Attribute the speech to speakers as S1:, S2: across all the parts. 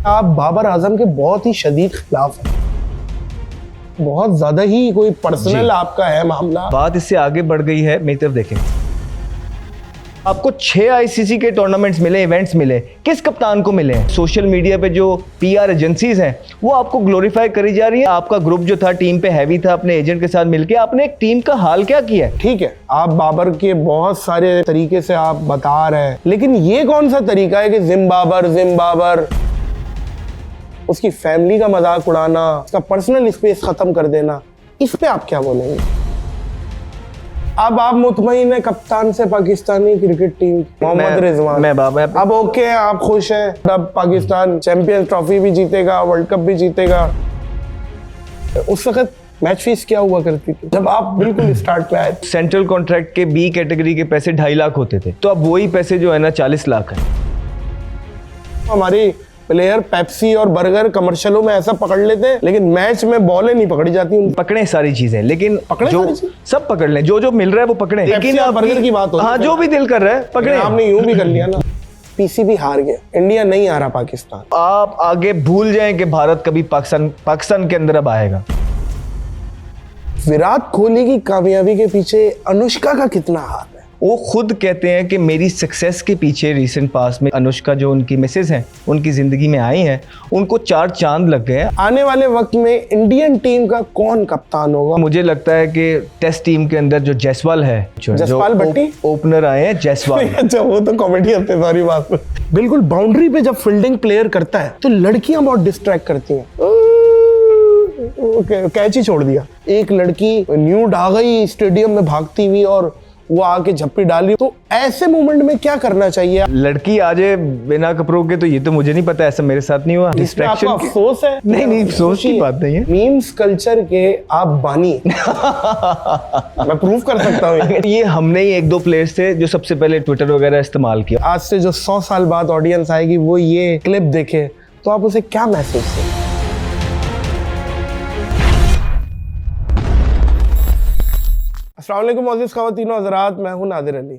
S1: आप बाबर आजम के बहुत ही शदीद खिलाफ हैं, बहुत ज्यादा ही कोई पर्सनल आपका है मामला।
S2: बात इससे आगे बढ़ गई है, मेरी तरफ देखें। आपको 6 आईसीसी के टूर्नामेंट्स मिले, इवेंट्स मिले, किस कप्तान को मिले हैं? सोशल मीडिया पे जो पीआर एजेंसीज हैं वो आपको ग्लोरीफाई करी जा रही है। आपका ग्रुप जो था टीम पे हैवी था, अपने एजेंट के साथ मिलके आपने एक टीम का हाल क्या किया है?
S1: ठीक है, आप बाबर के बहुत सारे तरीके से आप बता रहे हैं, लेकिन ये कौन सा तरीका है कि जिम्बाबर उसकी फैमिली का मजाक उड़ाना, उसका पर्सनल स्पेस खत्म कर देना, इस पे आप क्या बोलेंगे? अब आप मुतमईन है कप्तान से पाकिस्तानी क्रिकेट टीम मोहम्मद रिजवान,
S2: मैं बाबर,
S1: अब ओके हैं, आप खुश हैं, अब पाकिस्तान चैंपियंस ट्रॉफी भी जीतेगा, वर्ल्ड कप भी जीतेगा। उस वक्त मैच फीस क्या हुआ करती थी जब आप बिल्कुल स्टार्ट में आए?
S2: सेंट्रल कॉन्ट्रैक्ट के बी कैटेगरी के पैसे 2.5 लाख होते थे, तो अब वही पैसे जो है ना 40 लाख है।
S1: हमारी प्लेयर पेप्सी और बर्गर कमर्शियलों में ऐसा पकड़ लेते हैं, लेकिन मैच में बॉलें नहीं पकड़ी जाती।
S2: पकड़े सारी चीजें, लेकिन जो सब पकड़ लें, जो मिल रहा है वो पकड़े, लेकिन
S1: बर्गर की बात हो,
S2: हाँ जो भी दिल कर रहा है पकड़े।
S1: आपने यूं भी कर लिया ना, पीसीबी हार गया, इंडिया नहीं आ रहा पाकिस्तान।
S2: आप आगे भूल जाएं कि भारत कभी पाकिस्तान के अंदर अब आएगा।
S1: विराट कोहली की कामयाबी के पीछे अनुष्का का कितना हाथ है?
S2: वो खुद कहते हैं कि मेरी सक्सेस के पीछे रिसेंट पास में अनुष्का जो उनकी मिसेज हैं, उनकी जिंदगी में आई हैं, उनको 4 चांद लग गए हैं।
S1: आने वाले वक्त में इंडियन टीम का कौन कप्तान होगा?
S2: मुझे लगता है कि टेस्ट टीम के अंदर जो जायसवाल है,
S1: जसपाल भट्टी
S2: ओपनर आए हैं जायसवाल।
S1: अच्छा, वो तो कॉमेडी होते, सारी बात बिल्कुल। बाउंड्री पे जब फील्डिंग प्लेयर करता है तो लड़कियां बहुत डिस्ट्रैक्ट करती हैं। कैच ही छोड़ दिया, एक लड़की न्यूड आ गई स्टेडियम में भागती हुई और वो आके झप्पी डाली, तो ऐसे मोमेंट में क्या करना चाहिए?
S2: लड़की आ जाए बिना कपड़ों के तो ये तो मुझे नहीं पता, ऐसा मेरे साथ नहीं हुआ।
S1: डिस्ट्रैक्शन अफसोस है?
S2: नहीं, अफसोस की बात नहीं है।
S1: मीम्स कल्चर के आप बानी मैं प्रूव कर सकता हूँ।
S2: ये हमने ही 1-2 प्लेयर्स थे जो सबसे पहले ट्विटर वगैरह इस्तेमाल किया।
S1: आज से जो 100 साल बाद ऑडियंस आएगी वो ये क्लिप देखे तो आप उसे क्या मैसेज दें? अस्सलाम वालेकुम मोअज़्ज़िज़ ख़वातीनो हज़रात, मैं हूं नादिर अली।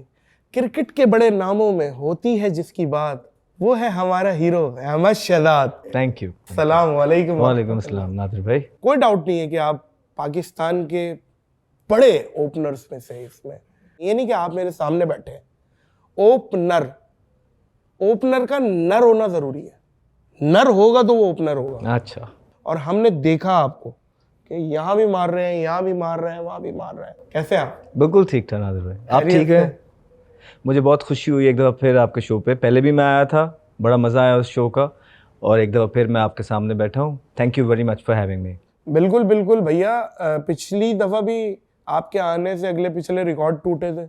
S1: क्रिकेट के बड़े नामों में होती है जिसकी बात, वो है हमारा hero Ahmad Shahzad.
S2: Thank you.
S1: सलाम वालेकुम।
S2: वालेकुम अस्सलाम नादिर भाई।
S1: कोई डाउट नहीं है कि आप पाकिस्तान के बड़े ओपनर्स में से इसमें, ये नहीं कि आप मेरे सामने बैठे हैं। ओपनर का नर होना जरूरी है, नर होगा तो वो ओपनर होगा।
S2: अच्छा, और
S1: हमने देखा आपको कि यहाँ भी मार रहे हैं, यहाँ भी मार रहे हैं, वहाँ भी मार रहे हैं। कैसे आप?
S2: बिल्कुल ठीक था नादिर भाई, आप ठीक है? मुझे बहुत खुशी हुई एक दफ़ा फिर आपके शो पे, पहले भी मैं आया था, बड़ा मज़ा आया उस शो का, और एक दफ़ा फिर मैं आपके सामने बैठा हूँ। Thank you very much for having me. बिल्कुल
S1: बिल्कुल भैया, पिछली दफ़ा भी आपके आने से अगले पिछले रिकॉर्ड टूटे थे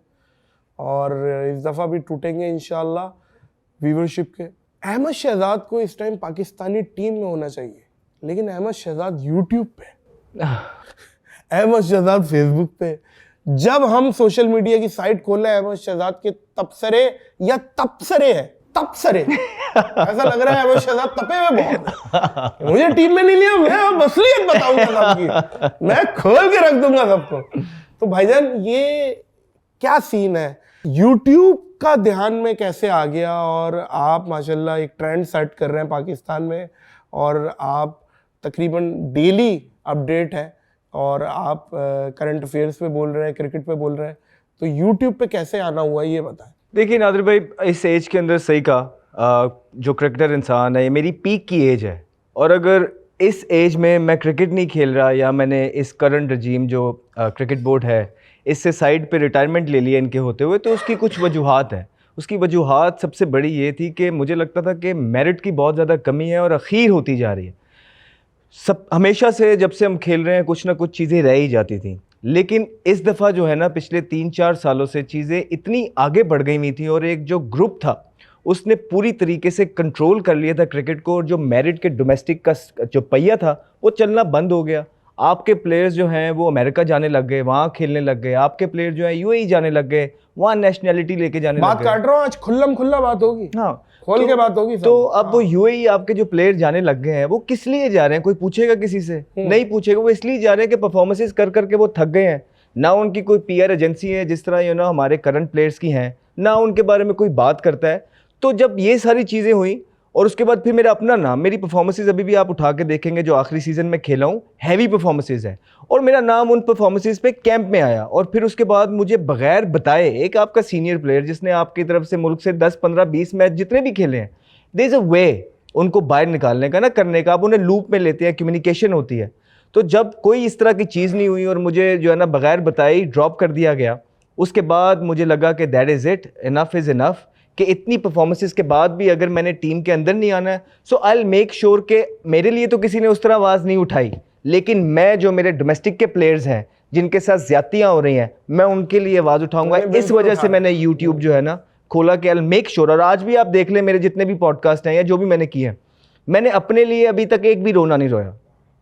S1: और इस दफ़ा भी टूटेंगे इंशाल्लाह व्यूवरशिप के। अहमद शहजाद को इस टाइम पाकिस्तानी टीम में होना चाहिए, लेकिन अहमद शहजाद यूट्यूब पे, अहमद शहजाद फेसबुक पे। जब हम सोशल मीडिया की साइट खोले अहमद शहजाद के तबसरे या तबसरे है, तबसरे ऐसा लग रहा है अहमद शहजाद तपे हुए बहुत। मुझे टीम में नहीं लिया, मैं असलियत बताऊंगा सबकी, मैं खोल के रख दूंगा सबको। तो भाईजान ये क्या सीन है? यूट्यूब का ध्यान में कैसे आ गया? और आप माशाल्लाह एक ट्रेंड सेट कर रहे हैं पाकिस्तान में, और आप तकरीबन डेली अपडेट है, और आप करंट अफेयर्स पे बोल रहे हैं, क्रिकेट पे बोल रहे हैं, तो यूट्यूब पे कैसे आना हुआ ये बताएं।
S2: देखिए नादिर भाई, इस एज के अंदर सही कहा, जो क्रिकेटर इंसान है, ये मेरी पीक की एज है, और अगर इस एज में मैं क्रिकेट नहीं खेल रहा, या मैंने इस करंट रजीम जो क्रिकेट बोर्ड है इससे साइड पे रिटायरमेंट ले लिया इनके होते हुए, तो उसकी कुछ वजूहात हैं। उसकी वजूहात सबसे बड़ी ये थी कि मुझे लगता था कि मेरिट की बहुत ज़्यादा कमी है और अखीर होती जा रही है। सब हमेशा से जब से हम खेल रहे हैं कुछ ना कुछ चीज़ें रह ही जाती थी, लेकिन इस दफ़ा जो है ना पिछले 3-4 सालों से चीज़ें इतनी आगे बढ़ गई हुई थी, और एक जो ग्रुप था उसने पूरी तरीके से कंट्रोल कर लिया था क्रिकेट को, और जो मेरिट के डोमेस्टिक का जो पहिया था वो चलना बंद हो गया। आपके प्लेयर्स जो हैं वो अमेरिका जाने लग गए, वहाँ खेलने लग गए। आपके प्लेयर जो हैं यूएई जाने लग गए, वहाँ नेशनैलिटी लेके जाने लग गए।
S1: बात काट रहा हूँ, आज खुल्ला बात होगी,
S2: हाँ
S1: खोल के बात होगी।
S2: तो अब वो यूएई आपके जो प्लेयर जाने लग गए हैं वो किस लिए जा रहे हैं? कोई पूछेगा किसी से? नहीं पूछेगा। वो इसलिए जा रहे हैं कि परफॉर्मेंसेस कर करके वो थक गए हैं। ना उनकी कोई पीआर एजेंसी है जिस तरह हमारे करंट प्लेयर्स की हैं, ना उनके बारे में कोई बात करता है। तो जब ये सारी चीज़ें हुई और उसके बाद फिर मेरा अपना नाम, मेरी परफॉर्मेंसेज अभी भी आप उठा के देखेंगे जो आखिरी सीज़न में खेला हूँ, हैवी परफॉर्मेंसेज है, और मेरा नाम उन परफॉर्मेंसेज पे कैंप में आया। और फिर उसके बाद मुझे बगैर बताए एक आपका सीनियर प्लेयर जिसने आपकी तरफ से मुल्क से 10, 15, 20 मैच जितने भी खेले हैं, देयर इज़ अ वे उनको बाहर निकालने का ना, करने का, आप उन्हें लूप में लेते हैं, कम्युनिकेशन होती है। तो जब कोई इस तरह की चीज़ नहीं हुई और मुझे जो है ना बगैर बताए ड्रॉप कर दिया गया, उसके बाद मुझे लगा कि that is it, enough is enough, कि इतनी परफॉर्मेंसेस के बाद भी अगर मैंने टीम के अंदर नहीं आना है, सो आई विल मेक श्योर कि मेरे लिए तो किसी ने उस तरह आवाज़ नहीं उठाई, लेकिन मैं जो मेरे डोमेस्टिक के प्लेयर्स हैं जिनके साथ ज्यादतियाँ हो रही हैं, मैं उनके लिए आवाज़ उठाऊंगा। इस वजह से मैंने यूट्यूब जो है ना खोला कि आई विल मेक श्योर, और आज भी आप देख लें मेरे जितने भी पॉडकास्ट हैं या जो भी मैंने किए हैं, मैंने अपने लिए अभी तक एक भी रोना नहीं रोया,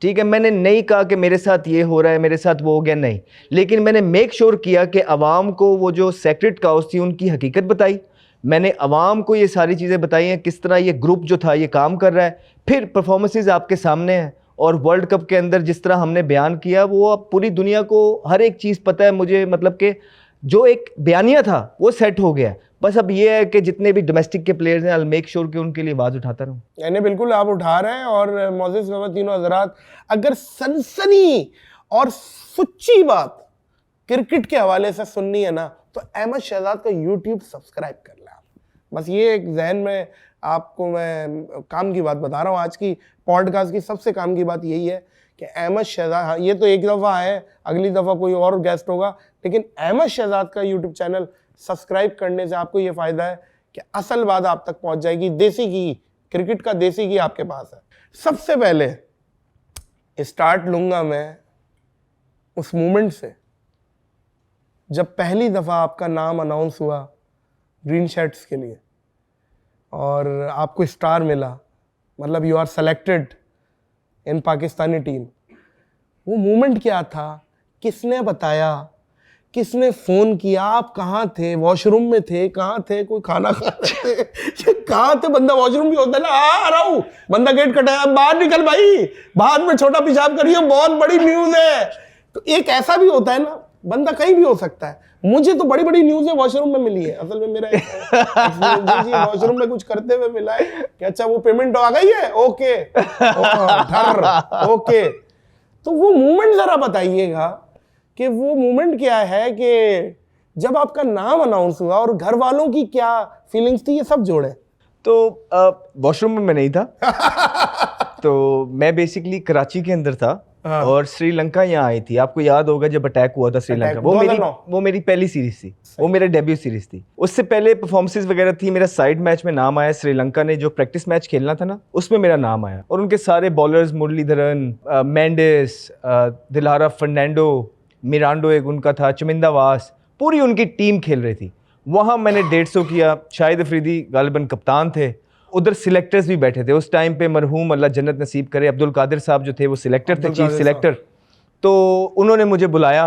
S2: ठीक है। मैंने नहीं कहा कि मेरे साथ ये हो रहा है, मेरे साथ वो हो गया, नहीं, लेकिन मैंने मेक श्योर किया कि अवाम को वो जो सेक्रेट काउस थी उनकी हकीकत बताई, मैंने अवाम को ये सारी चीज़ें बताई हैं, किस तरह ये ग्रुप जो था ये काम कर रहा है। फिर परफॉर्मेंसेज आपके सामने हैं, और वर्ल्ड कप के अंदर जिस तरह हमने बयान किया वो अब पूरी दुनिया को हर एक चीज़ पता है मुझे, मतलब कि जो एक बयानिया था वो सेट हो गया है। बस अब ये है कि जितने भी डोमेस्टिक के प्लेयर्स हैं, आई विल मेक श्योर कि उनके लिए आवाज़ उठाता रहूँ।
S1: यानी बिल्कुल आप उठा रहे हैं। और मोज़ेस गवा तीनों हजरात, अगर सनसनी और सच्ची बात क्रिकेट के हवाले से सुननी है ना, तो अहमद शहजाद का यूट्यूब सब्सक्राइब कर लें आप। बस ये एक जहन में आपको मैं काम की बात बता रहा हूँ। आज की पॉडकास्ट की सबसे काम की बात यही है कि अहमद शहजाद, हाँ ये तो एक दफ़ा है, अगली दफ़ा कोई और गेस्ट होगा, लेकिन अहमद शहजाद का यूट्यूब चैनल सब्सक्राइब करने से आपको ये फ़ायदा है कि असल बात आप तक पहुँच जाएगी। देसी घी, क्रिकेट का देसी घी आपके पास है। सबसे पहले स्टार्ट लूँगा मैं उस मोमेंट से जब पहली दफ़ा आपका नाम अनाउंस हुआ ग्रीन शर्ट्स के लिए और आपको स्टार मिला, मतलब you are selected in Pakistani team. वो मोमेंट क्या था, किसने बताया, किसने फ़ोन किया, आप कहाँ थे, वॉशरूम में थे, कहाँ थे, कोई खाना खा रहे थे, कहाँ थे? बंदा वॉशरूम भी होता है ना, आ रहा हूँ, बंदा गेट कटाया, बाहर निकल भाई, बाद में छोटा पेशाब करिए, बहुत बड़ी न्यूज़ है। तो एक ऐसा भी होता है ना, बंदा कहीं भी हो सकता है। मुझे तो बड़ी बड़ी न्यूज़ें वॉशरूम में मिली है। असल में मेरा जी वॉशरूम में कुछ करते हुए मिला है कि अच्छा वो पेमेंट आ गई है, ओके ओके। तो वो मोमेंट जरा बताइएगा कि वो मोमेंट क्या है कि जब आपका नाम अनाउंस हुआ और घर वालों की क्या फीलिंग्स थी, ये सब जोड़े।
S2: तो वॉशरूम में मैं नहीं था तो मैं बेसिकली कराची के अंदर था। हाँ। और श्रीलंका यहाँ आई थी, आपको याद होगा जब अटैक हुआ था श्रीलंका, वो मेरी पहली सीरीज थी, वो मेरा डेब्यू सीरीज थी। उससे पहले परफॉर्मेंसेस वगैरह थी, मेरा साइड मैच में नाम आया, श्रीलंका ने जो प्रैक्टिस मैच खेलना था ना उसमें मेरा नाम आया, और उनके सारे बॉलर्स मुरलीधरन, मेंडिस, दिलारा फर्नांडो, मिरांडो एक उनका था, चमिंदा वास, पूरी उनकी टीम खेल रही थी। वहाँ मैंने 150 किया, शाहिद अफरीदी गालिबन कप्तान थे, उधर सिलेक्टर्स भी बैठे थे उस टाइम पे, मरहूम अल्लाह जन्नत नसीब करे अब्दुल कादिर साहब जो थे वो सिलेक्टर थे, चीफ सिलेक्टर। तो उन्होंने मुझे बुलाया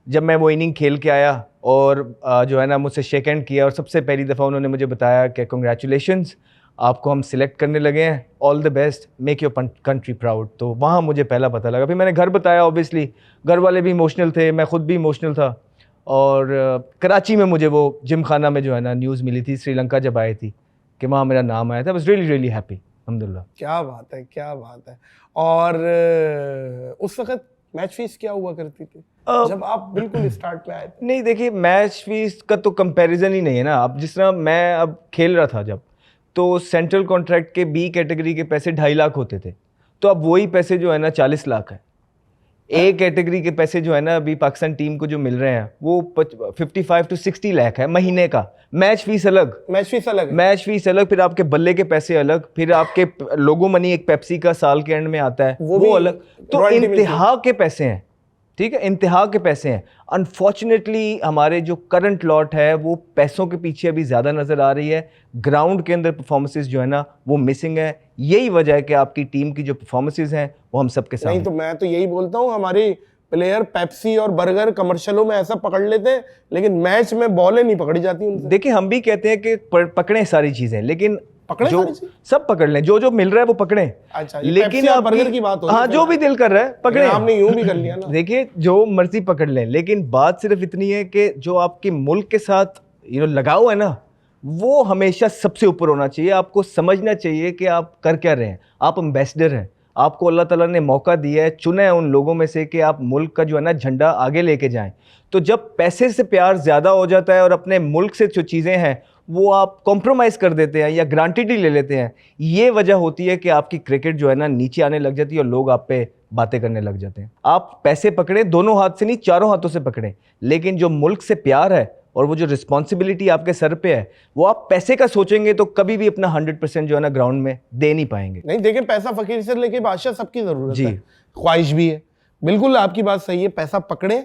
S2: जब मैं वो इनिंग खेल के आया, और जो है ना मुझसे शेक हैंड किया, और सबसे पहली दफ़ा उन्होंने मुझे बताया कि कंग्रेचुलेशंस, आपको हम सिलेक्ट करने लगे हैं, all the best, make your country proud. तो वहाँ मुझे पहला पता लगा। फिर मैंने घर बताया, ऑब्वियसली घर वाले भी इमोशनल थे, मैं खुद भी इमोशनल था। और कराची में मुझे वो जिम खाना में जो है ना न्यूज़ मिली थी श्रीलंका जब आई थी कि वहाँ मेरा नाम आया था। बस रियली रियली हैप्पी, अल्हम्दुलिल्लाह।
S1: क्या बात है, क्या बात है। और उस वक्त मैच फीस क्या हुआ करती थी जब आप बिल्कुल स्टार्ट में आए थे?
S2: नहीं देखिए, मैच फीस का तो कंपैरिजन ही नहीं है ना। अब जिस तरह मैं अब खेल रहा था जब, तो सेंट्रल कॉन्ट्रैक्ट के बी कैटेगरी के पैसे 2.5 लाख होते थे, तो अब वही पैसे जो है ना 40 लाख है। ए कैटेगरी के पैसे जो है ना अभी पाकिस्तान टीम को जो मिल रहे हैं वो 55 to 60 लाख है महीने का। मैच फीस अलग, मैच फीस अलग, फिर आपके बल्ले के पैसे अलग, फिर आपके लोगो मनी एक पेप्सी का साल के एंड में आता है वो अलग। तो इंतहा के पैसे हैं, ठीक है, इंतहा के पैसे हैं। अनफॉर्चुनेटली हमारे जो करंट लॉट है वो पैसों के पीछे अभी ज़्यादा नज़र आ रही है, ग्राउंड के अंदर परफॉर्मेंसेस जो है ना वो मिसिंग है। यही वजह है कि आपकी टीम की जो परफॉर्मेंसेस हैं वो हम सबके सामने।
S1: नहीं तो मैं तो यही बोलता हूँ, हमारी प्लेयर पेप्सी और बर्गर कमर्शियलों में ऐसा पकड़ लेते हैं, लेकिन मैच में बॉलें नहीं पकड़ी जाती उनसे।
S2: देखिए हम भी कहते हैं कि पकड़ें सारी चीज़ें, लेकिन
S1: पकड़े
S2: जो सब पकड़ लें, जो जो मिल रहा है वो पकड़ें।
S1: अच्छा,
S2: लेकिन
S1: आप बर्गर की बात हो,
S2: हाँ जो भी दिल कर रहा है पकड़े।
S1: आपने यूं भी कर लिया ना।
S2: देखिए जो मर्जी पकड़ लें, लेकिन बात सिर्फ इतनी है कि जो आपके मुल्क के साथ लगाव है ना वो हमेशा सबसे ऊपर होना चाहिए। आपको समझना चाहिए कि आप कर क्या रहे हैं। आप एम्बेसडर हैं, आपको अल्लाह ताला ने मौका दिया है, चुना है उन लोगों में से कि आप मुल्क का जो है ना झंडा आगे लेके जाएं। तो जब पैसे से प्यार ज़्यादा हो जाता है और अपने मुल्क से जो चीज़ें हैं वो आप कॉम्प्रोमाइज़ कर देते हैं या ग्रांटेड ही ले लेते हैं, ये वजह होती है कि आपकी क्रिकेट जो है ना नीचे आने लग जाती है और लोग आप पे बातें करने लग जाते हैं। आप पैसे पकड़े, दोनों हाथ से नहीं, चारों हाथों से पकड़ें, लेकिन जो मुल्क से प्यार है और वो जो रिस्पॉन्सिबिलिटी आपके सर पे है, वो आप पैसे का सोचेंगे तो कभी भी अपना 100% जो है ना ग्राउंड में दे नहीं पाएंगे।
S1: नहीं देखिए, पैसा फकीर से लेके बादशाह सबकी जरूरत
S2: जी।
S1: है, ख्वाहिश भी है। बिल्कुल आपकी बात सही है, पैसा पकड़े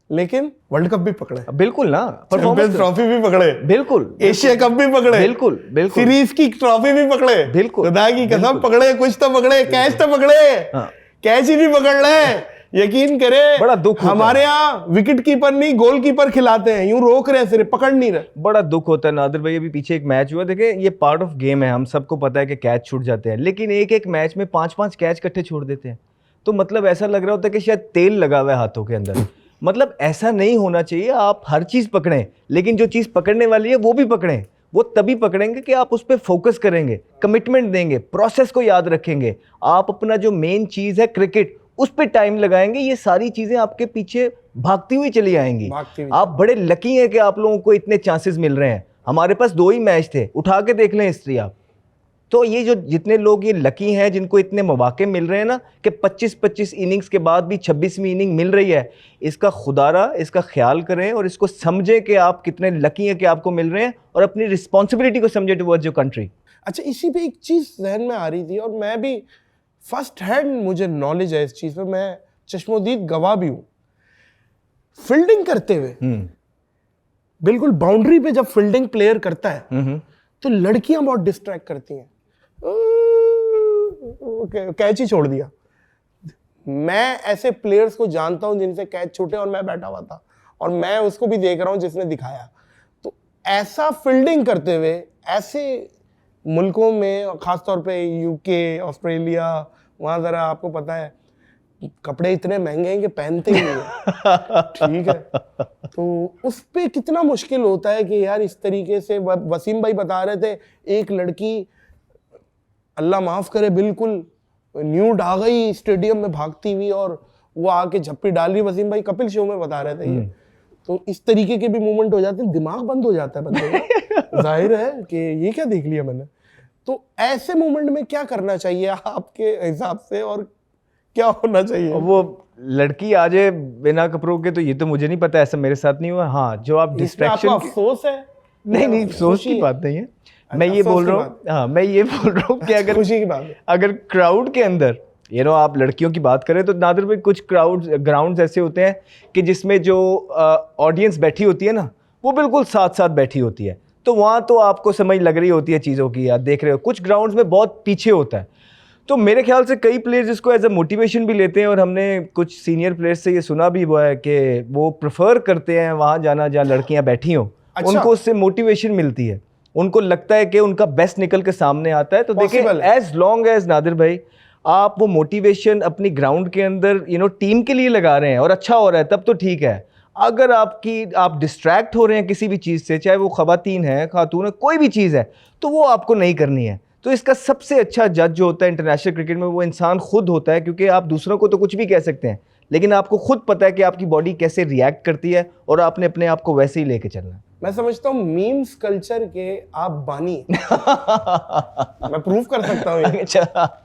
S1: लेकिन वर्ल्ड कप भी पकड़े,
S2: बिल्कुल ना,
S1: चैंपियंस ट्रॉफी भी पकड़े,
S2: बिल्कुल,
S1: एशिया कप भी पकड़े,
S2: बिल्कुल बिल्कुल,
S1: सीरीज की ट्रॉफी भी पकड़े,
S2: बिल्कुल,
S1: खुदा की कसम पकड़े, कुछ तो पकड़े, कैच तो पकड़े,
S2: हाँ।
S1: कैच ही नहीं पकड़ रहे। यकीन करे,
S2: बड़ा दुख होता
S1: हमारे यहाँ विकेट कीपर नहीं गोल कीपर खिलाते हैं, यूं रोक रहे हैं सिर्फ, पकड़ नहीं रहे।
S2: बड़ा दुख होता है नादिर भाई। अभी पीछे एक मैच हुआ, देखे ये पार्ट ऑफ गेम है, हम सबको पता है कि कैच छूट जाते हैं, लेकिन एक एक मैच में 5-5 कैच इकट्ठे छोड़ देते हैं। तो मतलब ऐसा लग रहा होता है कि शायद तेल लगा हुआ है हाथों के अंदर। मतलब ऐसा नहीं होना चाहिए। आप हर चीज़ पकड़ें, लेकिन जो चीज़ पकड़ने वाली है वो भी पकड़ें। वो तभी पकड़ेंगे कि आप उस पर फोकस करेंगे, कमिटमेंट देंगे, प्रोसेस को याद रखेंगे। आप अपना जो मेन चीज़ है क्रिकेट, उस पर टाइम लगाएंगे, ये सारी चीज़ें आपके पीछे भागती हुई चली आएंगी। आप बड़े लकी हैं कि आप लोगों को इतने चांसेस मिल रहे हैं। हमारे पास 2 ही मैच थे, उठा के देख लें हिस्ट्री आप। तो ये जो जितने लोग ये लकी हैं जिनको इतने मौके मिल रहे हैं ना कि 25-25 इनिंग्स के बाद भी 26वीं इनिंग मिल रही है, इसका खुदारा इसका ख्याल करें और इसको समझें कि आप कितने लकी हैं कि आपको मिल रहे हैं, और अपनी रिस्पॉन्सिबिलिटी को समझें टुवर्ड्स योर कंट्री।
S1: अच्छा, इसी पे एक चीज जहन में आ रही थी और मैं भी फर्स्ट हैंड मुझे नॉलेज है इस चीज पे, मैं चश्मोदीद गवाह भी हूं। फील्डिंग करते हुए बिल्कुल बाउंड्री पे जब फील्डिंग प्लेयर करता है तो लड़कियां बहुत डिस्ट्रैक्ट करती हैं, कैच ही छोड़ दिया। मैं ऐसे प्लेयर्स को जानता हूं जिनसे कैच छूटे और मैं बैठा हुआ था और मैं उसको भी देख रहा हूं जिसने दिखाया। तो ऐसा फील्डिंग करते हुए ऐसे मुल्कों में, खासतौर पे यूके, ऑस्ट्रेलिया, वहां जरा आपको पता है कपड़े इतने महंगे हैं कि पहनते ही नहीं है। ठीक है, तो उस पे कितना मुश्किल होता है कि यार इस तरीके से, वसीम भाई बता रहे थे एक लड़की अल्लाह माफ करे बिल्कुल न्यूड आ गई स्टेडियम में भागती हुई और वो आके झप्पी डाल रही। वसीम भाई कपिल शो में बता रहे थे ये। तो इस तरीके के भी मूवमेंट हो जाते हैं, दिमाग बंद हो जाता है बंदे का। जाहिर है कि ये क्या देख लिया मैंने। तो ऐसे मूवमेंट में क्या करना चाहिए आपके हिसाब से और क्या होना चाहिए?
S2: वो लड़की आ जाए बिना कपड़ों के तो ये तो मुझे नहीं पता, ऐसा मेरे साथ नहीं हुआ। हाँ, जो आप डिस्ट्रैक्शन,
S1: अफसोस है?
S2: नहीं अफसोस की बात नहीं है। मैं ये बोल रहा हूँ, हाँ मैं ये बोल रहा हूँ कि अगर
S1: खुशी की बात है,
S2: अगर क्राउड के अंदर आप लड़कियों की बात करें तो नादिर भाई कुछ ग्राउंड्स ऐसे होते हैं कि जिसमें जो ऑडियंस बैठी होती है ना वो बिल्कुल साथ साथ बैठी होती है, तो वहाँ तो आपको समझ लग रही होती है चीज़ों की, आप देख रहे हो। कुछ ग्राउंड्स में बहुत पीछे होता है, तो मेरे ख्याल से कई प्लेयर्स इसको एज अ मोटिवेशन भी लेते हैं, और हमने कुछ सीनियर प्लेयर्स से ये सुना भी हुआ है कि वो प्रेफर करते हैं वहाँ जाना जहाँ लड़कियाँ बैठी हों। अच्छा। उनको उससे मोटिवेशन मिलती है, उनको लगता है कि उनका बेस्ट निकल के सामने आता है। तो देखिए, एज लॉन्ग एज नादिर भाई आप वो मोटिवेशन अपनी ग्राउंड के अंदर टीम के लिए लगा रहे हैं और अच्छा हो रहा है, तब तो ठीक है। अगर आप डिस्ट्रैक्ट हो रहे हैं किसी भी चीज़ से, चाहे वो ख़वातीन है, खातून है, कोई भी चीज़ है, तो वो आपको नहीं करनी है। तो इसका सबसे अच्छा जज जो होता है इंटरनेशनल क्रिकेट में वो इंसान खुद होता है, क्योंकि आप दूसरों को तो कुछ भी कह सकते हैं, लेकिन आपको खुद पता है कि आपकी बॉडी कैसे रिएक्ट करती है और आपने अपने आप को वैसे ही लेके चलना है।
S1: मैं समझता हूँ मीम्स कल्चर के आप बानी मैं प्रूव कर सकता हूँ। अच्छा।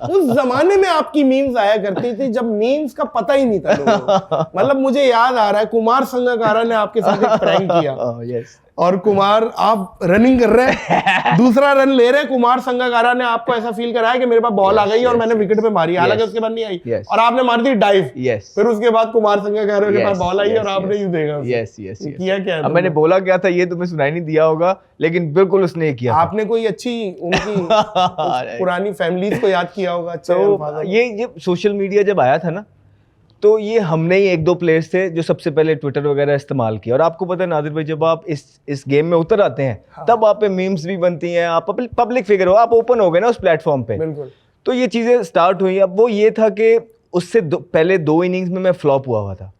S1: उस जमाने में आपकी मीम्स आया करती थी जब मीम्स का पता ही नहीं था लोगों को। मतलब मुझे याद आ रहा है कुमार संगकारा ने आपके साथ एक प्रैंक किया और कुमार आप रनिंग कर रहे हैं, दूसरा रन ले रहे हैं, कुमार संगकारा ने आपको ऐसा फील कराया कि मेरे पास बॉल आ गई और मैंने विकेट पे मारी, हालांकि उसके बाद नहीं आई और आपने मार दी डाइव। फिर उसके बाद कुमार संगकारा के पास बॉल आई और आपने यूं देखा किया क्या है?
S2: मैंने बोला क्या था ये तुम्हें सुनाई नहीं दिया होगा, लेकिन बिल्कुल उसने किया।
S1: आपने कोई अच्छी उनकी पुरानी फैमिलीज को याद किया होगा।
S2: तो ये सोशल मीडिया जब आया था ना, तो ये हमने ही 1-2 प्लेयर्स थे जो सबसे पहले ट्विटर वगैरह इस्तेमाल किया। और आपको पता है नादिर भाई, जब आप इस गेम में उतर आते हैं, हाँ, तब आप पे मीम्स भी बनती हैं, आप पब्लिक फिगर हो, आप ओपन हो गए ना उस प्लेटफॉर्म पे। बिल्कुल। तो ये चीज़ें स्टार्ट हुई। अब वो ये था कि उससे पहले 2 इनिंग्स में मैं फ्लॉप हुआ था,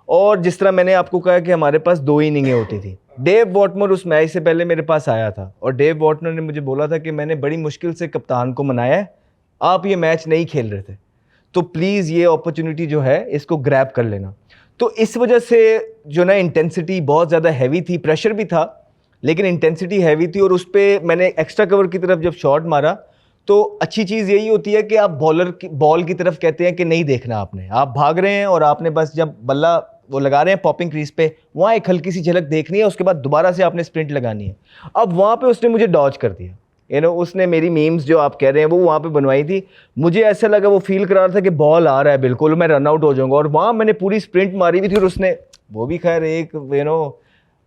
S2: और जिस तरह मैंने आपको कहा कि हमारे पास 2 इनिंगें होती थी, डेव वॉटमर उस मैच से पहले मेरे पास आया था और डेव वॉटमर ने मुझे बोला था कि मैंने बड़ी मुश्किल से कप्तान को मनाया है, आप ये मैच नहीं खेल रहे थे, तो प्लीज़ ये अपॉर्चुनिटी जो है इसको ग्रैब कर लेना। तो इस वजह से जो ना इंटेंसिटी बहुत ज़्यादा हैवी थी, प्रेशर भी था लेकिन इंटेंसिटी हैवी थी, और उस पर मैंने एक्स्ट्रा कवर की तरफ जब शॉट मारा तो अच्छी चीज़ यही होती है कि आप बॉल की तरफ कहते हैं कि नहीं देखना आपने, आप भाग रहे हैं और आपने बस जब बल्ला वो लगा रहे हैं पॉपिंग क्रीज पे, वहाँ एक हल्की सी झलक देखनी है, उसके बाद दोबारा से आपने स्प्रिंट लगानी है। अब वहाँ पे उसने मुझे डॉज कर दिया, उसने मेरी मीम्स जो आप कह रहे हैं वो वहाँ पे बनवाई थी। मुझे ऐसा लगा, वो फील करा रहा था कि बॉल आ रहा है बिल्कुल, मैं रन आउट हो जाऊंगा, और वहाँ मैंने पूरी स्प्रिंट मारी हुई थी और उसने वो भी खैर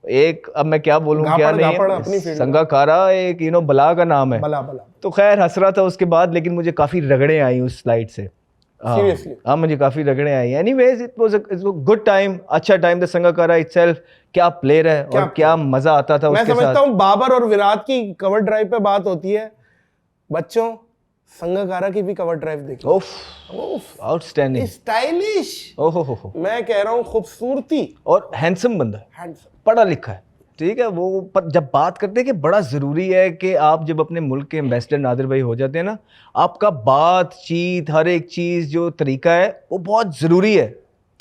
S2: एक अब मैं क्या बोलूँ, क्या नहीं, संगाकारा एक बला का नाम है,
S1: बला।
S2: तो खैर हंस रहा था उसके बाद, लेकिन मुझे काफ़ी रगड़े आई उस स्लाइड से। हाँ, मुझे काफ़ी रगड़े आई। Anyways it was good time, अच्छा टाइम। द संगाकारा इटसेल्फ क्या प्लेयर है और क्या मजा आता था उसके साथ।
S1: मैं समझता हूँ बाबर और विराट की कवर ड्राइव पे बात होती है, बच्चों संगाकारा की भी कवर ड्राइव देखो।
S2: ओफ आउटस्टैंडिंग,
S1: स्टाइलिश,
S2: ओहो,
S1: मैं कह रहा हूँ खूबसूरती,
S2: और हैंडसम बंदा, पढ़ा लिखा है, ठीक है वो। पर जब बात करते हैं कि बड़ा ज़रूरी है कि आप जब अपने मुल्क के एम्बेसडर नादिर भाई हो जाते हैं ना, आपका बातचीत हर एक चीज़ जो तरीका है वो बहुत ज़रूरी है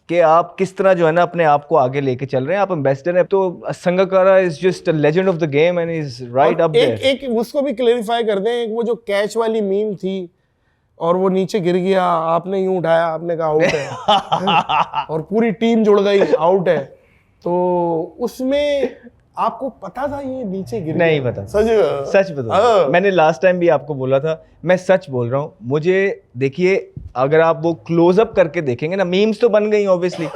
S2: कि आप किस तरह जो है ना अपने आप को आगे लेके चल रहे हैं। आप एम्बेसडर हैं, तो Sangakkara is just a legend of the game and is right up there.
S1: एक उसको भी क्लेरिफाई कर दें, एक वो जो कैच वाली मीम थी और वो नीचे गिर गया, आपने यूं उठाया, आपने कहा आउट है और पूरी टीम जुड़ गई आउट है, तो उसमें आपको पता था ये नीचे गिर
S2: नहीं पता? सच बता, मैंने लास्ट टाइम भी आपको बोला था, मैं सच बोल रहा हूँ। मुझे देखिए, अगर आप वो क्लोजअप करके देखेंगे ना, मीम्स तो बन गई ऑब्वियसली,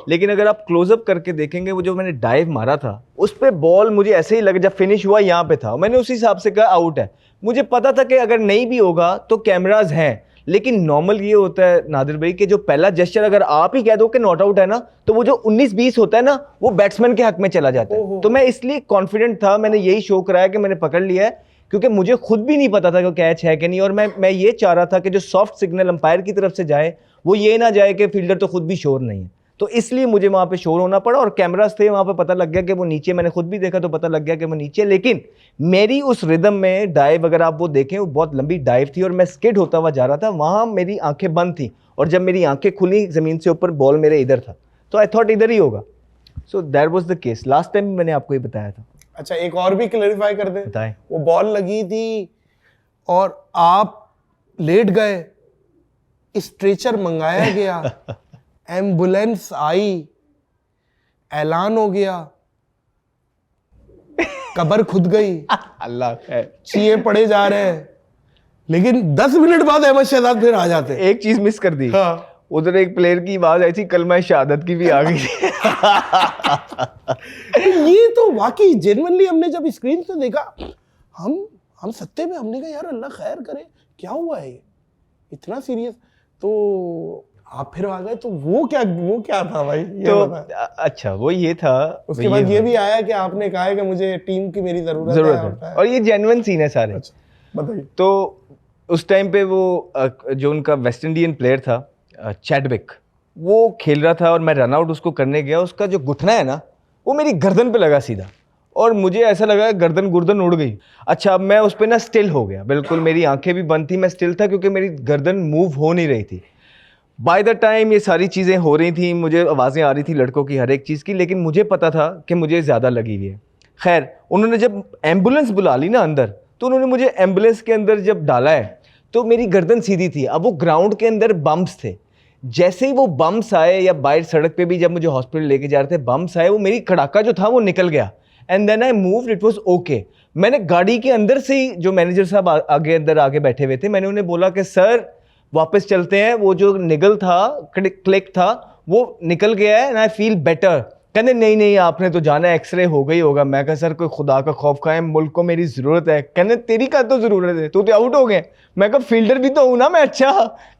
S2: लेकिन अगर आप क्लोजअप करके देखेंगे, वो जो मैंने डाइव मारा था उस पर बॉल मुझे ऐसे ही लगा, जब फिनिश हुआ यहाँ पे था, मैंने उसी हिसाब से कहा आउट है। मुझे पता था कि अगर नहीं भी होगा तो कैमराज हैं, लेकिन नॉर्मल ये होता है नादिर भाई कि जो पहला जेस्चर अगर आप ही कह दो कि नॉट आउट है ना, तो वो जो 19-20 होता है ना, वो बैट्समैन के हक में चला जाता है। तो मैं इसलिए कॉन्फिडेंट था, मैंने यही शो कराया कि मैंने पकड़ लिया है, क्योंकि मुझे खुद भी नहीं पता था कि कैच है कि नहीं, और मैं ये चाह रहा था कि जो सॉफ्ट सिग्नल अंपायर की तरफ से जाए वो ये ना जाए कि फील्डर तो खुद भी श्योर नहीं है, तो इसलिए मुझे वहाँ पे श्योर होना पड़ा। और कैमरास थे वहाँ पे, पता लग गया कि वो नीचे, मैंने खुद भी देखा तो पता लग गया कि वो नीचे। लेकिन मेरी उस रिदम में डाइव, अगर आप वो देखें, वो बहुत लंबी डाइव थी और मैं स्किड होता हुआ जा रहा था, वहाँ मेरी आंखें बंद थी, और जब मेरी आंखें खुली ज़मीन से ऊपर, बॉल मेरे इधर था, तो आई थॉट इधर ही होगा। So that was the case. Last time मैंने आपको ये बताया था।
S1: अच्छा, एक और भी क्लैरिफाई कर दे,
S2: बताएं।
S1: वो बॉल लगी थी और आप लेट गए, स्ट्रेचर मंगाया गया, एम्बुलेंस आई, ऐलान हो गया, कब्र खुद गई,
S2: अल्लाह खैर,
S1: चीए पड़े जा रहे हैं, लेकिन 10 मिनट बाद अहमद शहजाद फिर आ जाते हैं।
S2: एक चीज मिस कर दी।
S1: हाँ।
S2: उधर एक प्लेयर की आवाज आई थी, कलमा शहादत की भी आ गई थी।
S1: ये तो वाकई जेन्युइनली हमने जब स्क्रीन से देखा, हम सत्ते में हमने कहा यार अल्लाह खैर करे, क्या हुआ है ये इतना सीरियस। तो आप फिर आ गए, तो वो क्या था भाई, ये
S2: तो
S1: अच्छा
S2: वो ये था।
S1: उसके बाद ये भी आया कि आपने कहा है कि मुझे टीम की मेरी जरूरत है,
S2: और ये जेन्युइन सीन है सारे।
S1: अच्छा, बताइए।
S2: तो उस टाइम पे वो जो उनका वेस्ट इंडियन प्लेयर था चैडविक, वो खेल रहा था और मैं रन आउट उसको करने गया, उसका जो घुटना है ना वो मेरी गर्दन पे लगा सीधा, और मुझे ऐसा लगा गर्दन उड़ गई। अच्छा, अब मैं उस पर ना स्टिल हो गया, बिल्कुल मेरी आंखें भी बंद थी, मैं स्टिल था क्योंकि मेरी गर्दन मूव हो नहीं रही थी। बाय द टाइम ये सारी चीज़ें हो रही थी, मुझे आवाज़ें आ रही थी लड़कों की हर एक चीज़ की, लेकिन मुझे पता था कि मुझे ज़्यादा लगी हुई है। खैर, उन्होंने जब एम्बुलेंस बुला ली ना अंदर, तो उन्होंने मुझे एम्बुलेंस के अंदर जब डाला है तो मेरी गर्दन सीधी थी। अब वो ग्राउंड के अंदर बम्प्स थे, जैसे ही वो बम्प्स आए, या बाहर सड़क पे भी जब मुझे हॉस्पिटल लेके जा रहे थे बम्प्स आए, वो मेरी कड़ाका जो था वो निकल गया, and then I moved, it was okay. मैंने गाड़ी के अंदर से ही, जो मैनेजर साहब आगे बैठे हुए थे, मैंने उन्हें बोला कि सर वापस चलते हैं, वो जो निगल था, क्लिक था, वो निकल गया है एंड आई फील बेटर। कहते नहीं आपने तो जाना है, एक्सरे हो गई होगा। मैं कहा सर कोई खुदा का खौफ खाए, मुल्क को मेरी ज़रूरत है। कहते तेरी का तो ज़रूरत है, तू तो आउट हो गए। मैं कहा फील्डर भी तो हूँ ना मैं। अच्छा,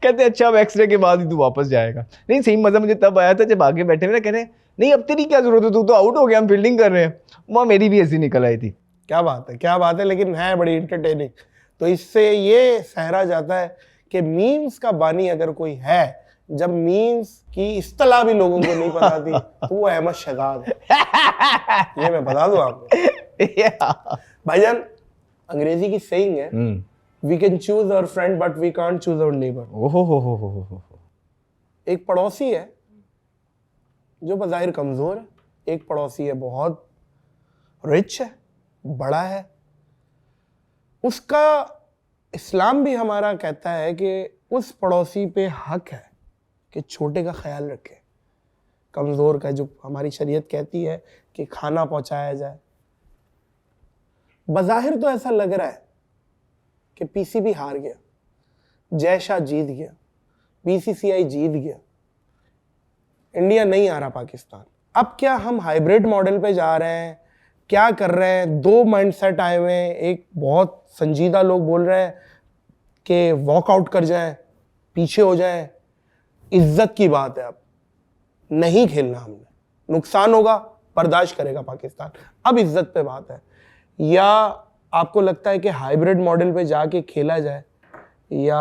S2: कहते अच्छा अब एक्सरे के बाद ही तू वापस जाएगा। नहीं, सही मज़ा मुझे तब आया था जब आगे बैठे हुए ना कहने नहीं अब तेरी क्या ज़रूरत है, तू तो आउट हो गया, हम फील्डिंग कर रहे हैं। वहाँ मेरी भी ऐसी निकल आई थी।
S1: क्या बात है, लेकिन है बड़ी इंटरटेनिंग। तो इससे ये सहरा जाता है कि मीम्स का बानी अगर कोई है जब मीम्स की इस्तेलाह भी लोगों को नहीं पता थी तो वो अहमद शहजाद है। ये मैं बता दूं आपको। भाईजान, अंग्रेजी की सेइंग है, we can choose our friend but we can't choose our neighbour.
S2: ओहो।
S1: एक पड़ोसी है जो बज़ाहिर कमजोर है, एक पड़ोसी है बहुत रिच है, बड़ा है। उसका इस्लाम भी हमारा कहता है कि उस पड़ोसी पे हक है कि छोटे का ख्याल रखे, कमज़ोर का, जो हमारी शरीयत कहती है कि खाना पहुंचाया जाए। बज़ाहिर तो ऐसा लग रहा है कि पीसीबी हार गया, जयशाह जीत गया, बीसीसीआई जीत गया, इंडिया नहीं आ रहा पाकिस्तान। अब क्या हम हाइब्रिड मॉडल पे जा रहे हैं, क्या कर रहे हैं? दो माइंडसेट आए हुए हैं। एक बहुत संजीदा लोग बोल रहे हैं कि वॉकआउट कर जाएं, पीछे हो जाएं। इज्जत की बात है, अब नहीं खेलना हमने, नुकसान होगा बर्दाश्त करेगा पाकिस्तान। अब इज्जत पे बात है। या आपको लगता है कि हाइब्रिड मॉडल पे जाके खेला जाए या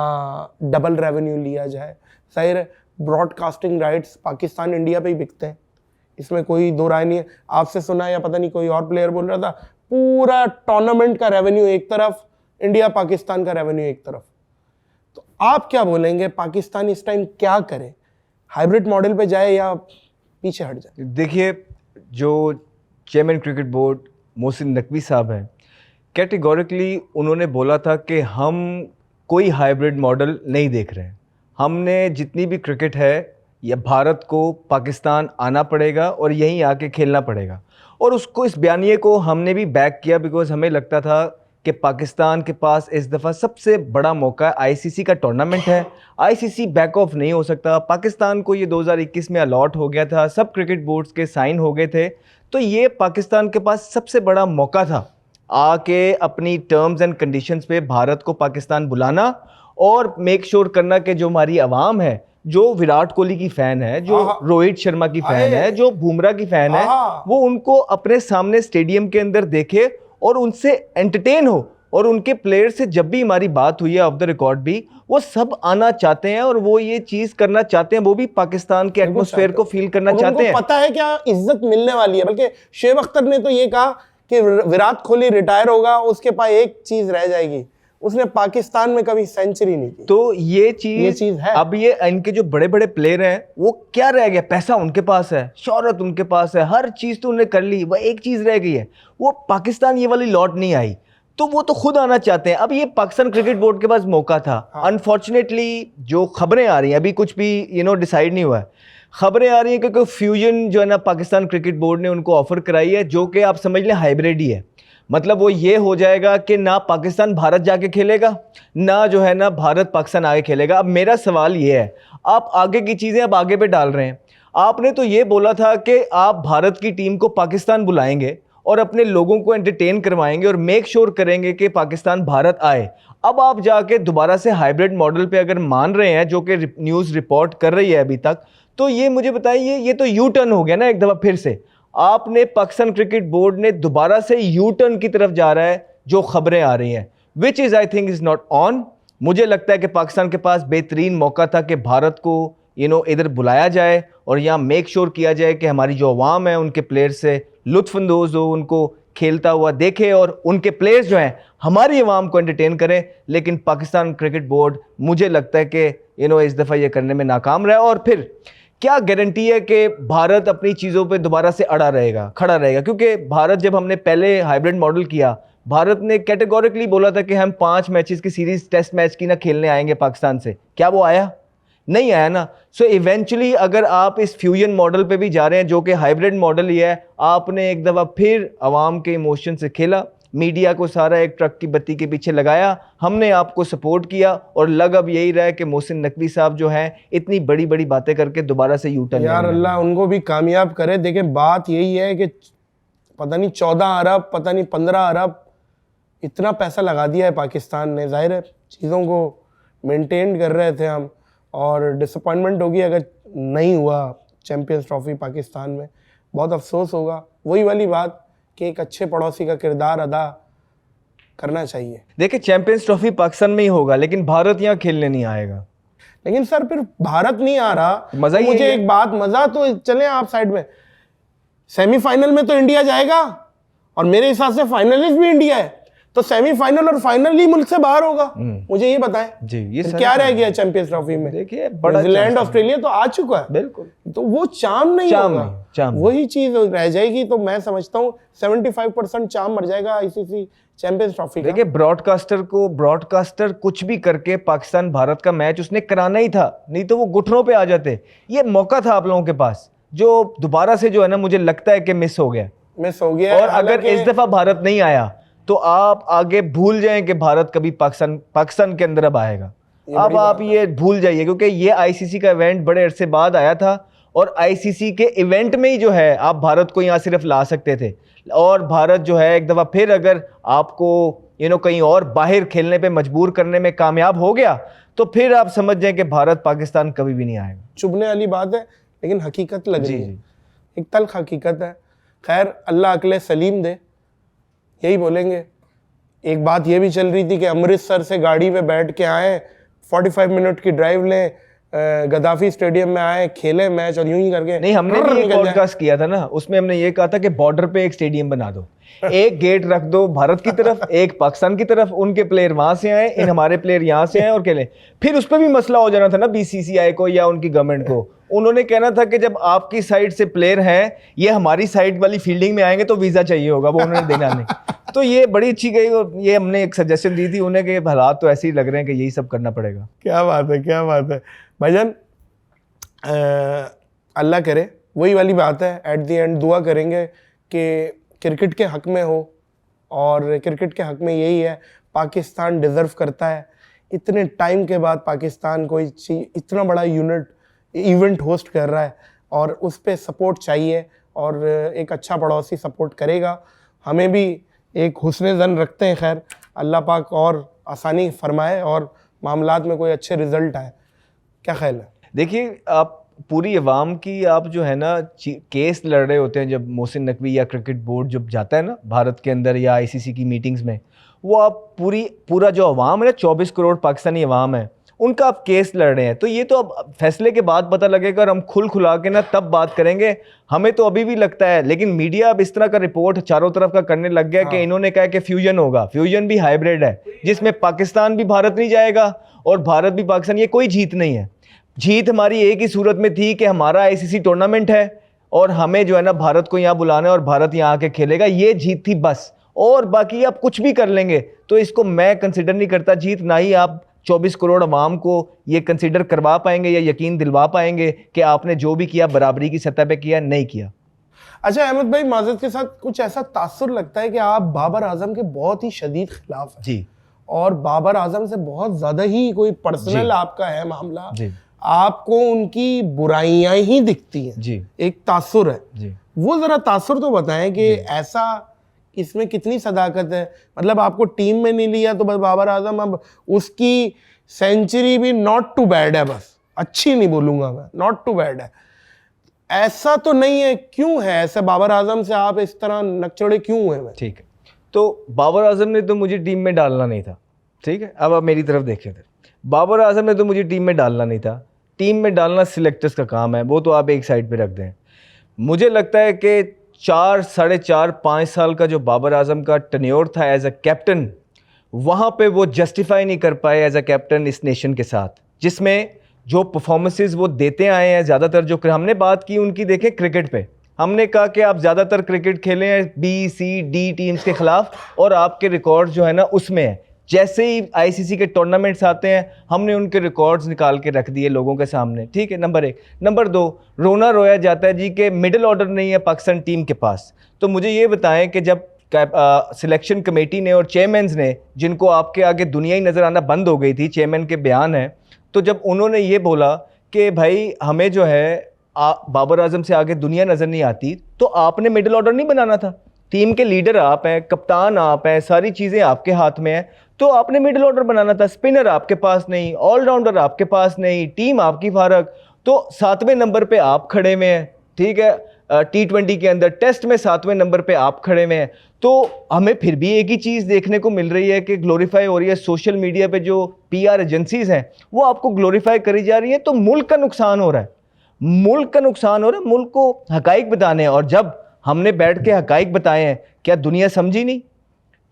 S1: डबल रेवेन्यू लिया जाए? जाहिर है ब्रॉडकास्टिंग राइट्स पाकिस्तान इंडिया पे ही बिकते हैं, इसमें कोई दो राय नहीं है। आपसे सुना या पता नहीं कोई और प्लेयर बोल रहा था, पूरा टूर्नामेंट का रेवेन्यू एक तरफ, इंडिया पाकिस्तान का रेवेन्यू एक तरफ। तो आप क्या बोलेंगे, पाकिस्तान इस टाइम क्या करे? हाइब्रिड मॉडल पे जाए या पीछे हट जाए?
S2: देखिए, जो chairman cricket board Mohsin Naqvi साहब हैं, कैटेगोरिकली उन्होंने बोला था कि हम कोई हाइब्रिड मॉडल नहीं देख रहे हैं। हमने जितनी भी क्रिकेट है, या भारत को पाकिस्तान आना पड़ेगा और यहीं आके खेलना पड़ेगा। और उसको, इस बयानिए को हमने भी बैक किया, बिकॉज हमें लगता था कि पाकिस्तान के पास इस दफ़ा सबसे बड़ा मौका है। आईसीसी का टूर्नामेंट है, आईसीसी बैक ऑफ नहीं हो सकता। पाकिस्तान को ये 2021 में अलॉट हो गया था, सब क्रिकेट बोर्ड्स के साइन हो गए थे, तो ये पाकिस्तान के पास सबसे बड़ा मौका था आके अपनी टर्म्स एंड कंडीशंस पे भारत को पाकिस्तान बुलाना और मेक श्योर करना कि जो हमारी आवाम है, जो विराट कोहली की फ़ैन है, जो रोहित शर्मा की फ़ैन है, जो बुमराह की फ़ैन है, वो उनको अपने सामने स्टेडियम के अंदर देखे और उनसे एंटरटेन हो। और उनके प्लेयर से जब भी हमारी बात हुई है ऑफ द रिकॉर्ड भी, वो सब आना चाहते हैं और वो ये चीज़ करना चाहते हैं, वो भी पाकिस्तान के एटमॉस्फेयर को फील करना चाहते हैं।
S1: पता है क्या इज्जत मिलने वाली है। बल्कि शेब अख्तर ने तो ये कहा कि विराट कोहली रिटायर होगा, उसके पास एक चीज रह जाएगी, उसने पाकिस्तान में कभी सेंचुरी नहीं की।
S2: तो ये चीज है। अब ये इनके जो बड़े बड़े प्लेयर हैं, वो क्या रह गया? पैसा उनके पास है, शोहरत उनके पास है, हर चीज तो उन्होंने कर ली, वह एक चीज रह गई है, वो पाकिस्तान ये वाली लौट नहीं आई, तो वो तो खुद आना चाहते हैं। अब ये पाकिस्तान क्रिकेट बोर्ड के पास मौका था। अनफॉर्चुनेटली जो खबरें आ रही हैं, अभी कुछ भी डिसाइड नहीं हुआ है, खबरें आ रही हैं कि फ्यूजन जो है ना, पाकिस्तान क्रिकेट बोर्ड ने उनको ऑफर कराई है, जो कि आप समझ लें हाइब्रिड ही है। मतलब वो ये हो जाएगा कि ना पाकिस्तान भारत जाके खेलेगा, ना जो है ना भारत पाकिस्तान आगे खेलेगा। अब मेरा सवाल ये है, आप आगे की चीज़ें अब आगे पे डाल रहे हैं। आपने तो ये बोला था कि आप भारत की टीम को पाकिस्तान बुलाएंगे और अपने लोगों को एंटरटेन करवाएंगे और मेक श्योर करेंगे कि पाकिस्तान भारत आए। अब आप जाके दोबारा से हाइब्रिड मॉडल पे अगर मान रहे हैं, जो कि न्यूज़ रिपोर्ट कर रही है अभी तक, तो ये मुझे बताइए, ये तो यू टर्न हो गया ना एक दफ़ा फिर से। आपने पाकिस्तान क्रिकेट बोर्ड ने दोबारा से यू टर्न की तरफ जा रहा है, जो खबरें आ रही हैं, which is I think is not on. मुझे लगता है कि पाकिस्तान के पास बेहतरीन मौका था कि भारत को इधर बुलाया जाए और यहाँ मेक श्योर किया जाए कि हमारी जो अवाम है उनके प्लेयर से लुत्फानंदोज़ हो, उनको खेलता हुआ देखे और उनके प्लेयर्स जो हैं हमारी अवाम को एंटरटेन करें। लेकिन पाकिस्तान क्रिकेट बोर्ड, मुझे लगता है कि इस दफ़ा ये करने में नाकाम रहा। और फिर क्या गारंटी है कि भारत अपनी चीज़ों पे दोबारा से खड़ा रहेगा? क्योंकि भारत, जब हमने पहले हाइब्रिड मॉडल किया, भारत ने कैटेगोरिकली बोला था कि हम 5 मैचेस की सीरीज टेस्ट मैच की ना खेलने आएंगे पाकिस्तान से। क्या वो आया? नहीं आया ना। सो इवेंचुअली अगर आप इस फ्यूजन मॉडल पे भी जा रहे हैं, जो कि हाइब्रिड मॉडल ही है, आपने एक दफ़ा फिर आवाम के इमोशन से खेला, मीडिया को सारा एक ट्रक की बत्ती के पीछे लगाया, हमने आपको सपोर्ट किया और लग अब यही रहा है कि मोहसिन नकवी साहब जो हैं इतनी बड़ी बड़ी बातें करके दोबारा से यू टर्न।
S1: यार अल्लाह उनको भी कामयाब करे। देखें, बात यही है कि पता नहीं 14 अरब, पता नहीं 15 अरब, इतना पैसा लगा दिया है पाकिस्तान ने। जाहिर है चीज़ों को मेंटेन कर रहे थे हम, और डिसअपॉइंटमेंट होगी अगर नहीं हुआ चैम्पियंस ट्रॉफी पाकिस्तान में, बहुत अफसोस होगा। वही वाली बात कि एक अच्छे पड़ोसी का किरदार अदा करना चाहिए।
S2: देखिए, चैंपियंस ट्रॉफी पाकिस्तान में ही होगा, लेकिन भारत यहाँ खेलने नहीं आएगा।
S1: लेकिन सर फिर भारत नहीं आ रहा,
S2: मजा
S1: तो
S2: ही
S1: मुझे
S2: यही है।
S1: एक बात, मजा तो चले आप साइड में, सेमीफाइनल में तो इंडिया जाएगा और मेरे हिसाब से फाइनलिस्ट भी इंडिया है, तो सेमीफाइनल और फाइनल ही मुल्क से बाहर होगा। मुझे ये बताएं
S2: जी, ये
S1: फिर
S2: सारी
S1: क्या रह
S2: चीजें।
S1: गया चैंपियंस ट्रॉफी में?
S2: देखिए बड़ा
S1: न्यूजीलैंड
S2: chance है।
S1: ऑस्ट्रेलिया तो आ चुका है,
S2: बिल्कुल।
S1: तो वो चार्म नहीं
S2: चार्म
S1: होगा,
S2: नहीं, चार्म नहीं।
S1: वही चीज रह जाएगी। तो मैं समझता हूँ 75% चार्म मर जाएगा आईसीसी चैंपियंस ट्रॉफी का।
S2: देखिए ब्रॉडकास्टर कुछ भी करके पाकिस्तान भारत का मैच उसने कराना ही था, नहीं तो वो घुटनों पे आ जाते। ये मौका था आप लोगों के पास, जो दोबारा से जो है ना मुझे लगता है कि मिस हो गया।
S1: मिस हो गया है,
S2: और अगर
S1: हालांकि-
S2: इस दफा भारत नहीं आया तो आप आगे भूल जाएं कि भारत कभी पाकिस्तान के अंदर अब आएगा। अब आप ये भूल जाइए, क्योंकि ये आईसीसी का इवेंट बड़े अरसे बाद आया था और आईसीसी के इवेंट में ही जो है आप भारत को यहाँ सिर्फ ला सकते थे। और भारत जो है एक दफा फिर अगर आपको कहीं और बाहर खेलने पे मजबूर करने में कामयाब हो गया तो फिर आप समझ जाएं कि भारत पाकिस्तान कभी भी नहीं आएगा।
S1: चुभने वाली बात है, लेकिन हकीकत लग रही
S2: जी,
S1: है,
S2: जी।
S1: एक तल्ख हकीकत है। खैर अल्लाह अक्ल सलीम दे, यही बोलेंगे। एक बात ये भी चल रही थी कि अमृतसर से गाड़ी पे बैठ के आए, 45 मिनट की ड्राइव लें, गद्दाफी स्टेडियम में आए, खेले मैच और यूं ही करके
S2: नहीं, हमने भी एक
S1: निकल जाए।
S2: पॉडकास्ट किया था ना, उसमें हमने ये कहा था कि बॉर्डर पे एक स्टेडियम बना दो, एक गेट रख दो भारत की तरफ, एक पाकिस्तान की तरफ, उनके प्लेयर वहां से आए, इन हमारे प्लेयर यहाँ से आए और खेलें। फिर उस पर भी मसला हो जाना था ना बीसीसीआई को या उनकी गवर्नमेंट को। उन्होंने कहना था कि जब आपकी साइड से प्लेयर हैं, ये हमारी साइड वाली फील्डिंग में आएंगे तो वीजा चाहिए होगा, वो उन्होंने देना नहीं। तो ये बड़ी अच्छी गई और ये हमने एक सजेशन दी थी उन्हें कि हालात तो ऐसे ही लग रहे हैं कि यही सब करना पड़ेगा।
S1: क्या बात है, क्या बात है भाईजान। अल्लाह करे, वही वाली बात है, एट द एंड दुआ करेंगे कि क्रिकेट के हक में हो, और क्रिकेट के हक में यही है, पाकिस्तान डिज़र्व करता है। इतने टाइम के बाद पाकिस्तान कोई इतना बड़ा इवेंट होस्ट कर रहा है और उस पर सपोर्ट चाहिए, और एक अच्छा पड़ोसी सपोर्ट करेगा। हमें भी एक हुस्न ज़न रखते हैं। खैर अल्लाह पाक और आसानी फरमाए और मामलात में कोई अच्छे रिजल्ट आए। क्या ख्याल है?
S2: देखिए आप पूरी अवाम की आप जो है ना केस लड़ रहे होते हैं, जब मोहसिन नकवी या क्रिकेट बोर्ड जब जाता है ना भारत के अंदर या आईसीसी की मीटिंग्स में, वो आप पूरा जो अवाम है ना, 24 करोड़ पाकिस्तानी अवाम है, उनका आप केस लड़ रहे हैं। तो ये तो अब फैसले के बाद पता लगेगा और हम खुला के ना तब बात करेंगे। हमें तो अभी भी लगता है, लेकिन मीडिया अब इस तरह का रिपोर्ट चारों तरफ का करने लग गया कि इन्होंने कहा कि फ्यूजन होगा। फ्यूजन भी हाइब्रिड है, जिसमें पाकिस्तान भी भारत नहीं जाएगा और भारत भी पाकिस्तान। ये कोई जीत नहीं है। जीत हमारी एक ही सूरत में थी कि हमारा आईसीसी टूर्नामेंट है और हमें जो है ना भारत को यहाँ बुलाना है और भारत यहाँ आके खेलेगा, ये जीत थी बस। और बाकी आप कुछ भी कर लेंगे तो इसको मैं कंसिडर नहीं करता जीत, ना ही आप 24 करोड़ अवाम को ये कंसिडर करवा पाएंगे या यकीन दिलवा पाएंगे कि आपने जो भी किया बराबरी की सतह पे किया, नहीं किया।
S1: अच्छा अहमद भाई, माज़रत के साथ कुछ ऐसा तासुर लगता है कि आप बाबर आजम के बहुत ही शदीद खिलाफ हैं
S2: जी,
S1: और बाबर आजम से बहुत ज़्यादा ही कोई पर्सनल आपका है मामला
S2: जी,
S1: आपको उनकी बुराइयां ही दिखती हैं
S2: जी,
S1: एक तासुर है
S2: जी।
S1: वो ज़रा तासुर तो बताएं कि ऐसा इसमें कितनी सदाकत है। मतलब आपको टीम में नहीं लिया तो बस बाबर आजम, अब उसकी सेंचुरी भी नॉट टू बैड है, बस अच्छी नहीं बोलूँगा मैं, नॉट टू बैड है, ऐसा तो नहीं है। क्यों है ऐसे? बाबर आजम से आप इस तरह नकचड़े क्यों हुए? मैं
S2: ठीक है, तो बाबर आजम ने तो मुझे टीम में डालना नहीं था। ठीक है, अब आप मेरी तरफ देखें। बाबर आजम ने तो मुझे टीम में डालना नहीं था। टीम में डालना सिलेक्टर्स का काम है, वो तो आप एक साइड पे रख दें। मुझे लगता है कि 4, साढ़े 4, 5 साल का जो बाबर आजम का टेन्योर था एज अ कैप्टन, वहाँ पे वो जस्टिफाई नहीं कर पाए एज अ कैप्टन इस नेशन के साथ, जिसमें जो परफॉर्मेंसेस वो देते आए हैं ज़्यादातर। जो हमने बात की उनकी, देखें क्रिकेट पे, हमने कहा कि आप ज़्यादातर क्रिकेट खेले हैं बी, सी, डी टीम्स के ख़िलाफ़ और आपके रिकॉर्ड जो है ना उसमें है। जैसे ही आईसीसी के टूर्नामेंट्स आते हैं हमने उनके रिकॉर्ड्स निकाल के रख दिए लोगों के सामने। ठीक है, नंबर 1। नंबर 2, रोना रोया जाता है जी कि मिडिल ऑर्डर नहीं है पाकिस्तान टीम के पास। तो मुझे ये बताएं कि जब सिलेक्शन कमेटी ने और चेयरमैन्स ने, जिनको आपके आगे दुनिया ही नज़र आना बंद हो गई थी, चेयरमैन के बयान है, तो जब उन्होंने ये बोला कि भाई हमें जो है बाबर आजम से आगे दुनिया नज़र नहीं आती, तो आपने मिडिल ऑर्डर नहीं बनाना था। टीम के लीडर आप हैं, कप्तान आप हैं, सारी चीज़ें आपके हाथ में हैं, तो आपने मिडिल ऑर्डर बनाना था। स्पिनर आपके पास नहीं, ऑलराउंडर आपके पास नहीं, टीम आपकी फारग, तो 7वें नंबर पे आप खड़े हुए हैं। ठीक है, T20 के अंदर, टेस्ट में 7वें नंबर पे आप खड़े हुए हैं। तो हमें फिर भी एक ही चीज़ देखने को मिल रही है कि ग्लोरीफाई हो रही है सोशल मीडिया पे, जो PR एजेंसीज हैं वो आपको ग्लोरीफाई करी जा रही है। तो मुल्क का नुकसान हो रहा है, मुल्क का नुकसान हो रहा है, मुल्क को हकाइक बताने हैं। और जब हमने बैठ के हकाइक बताए हैं, क्या दुनिया समझी नहीं?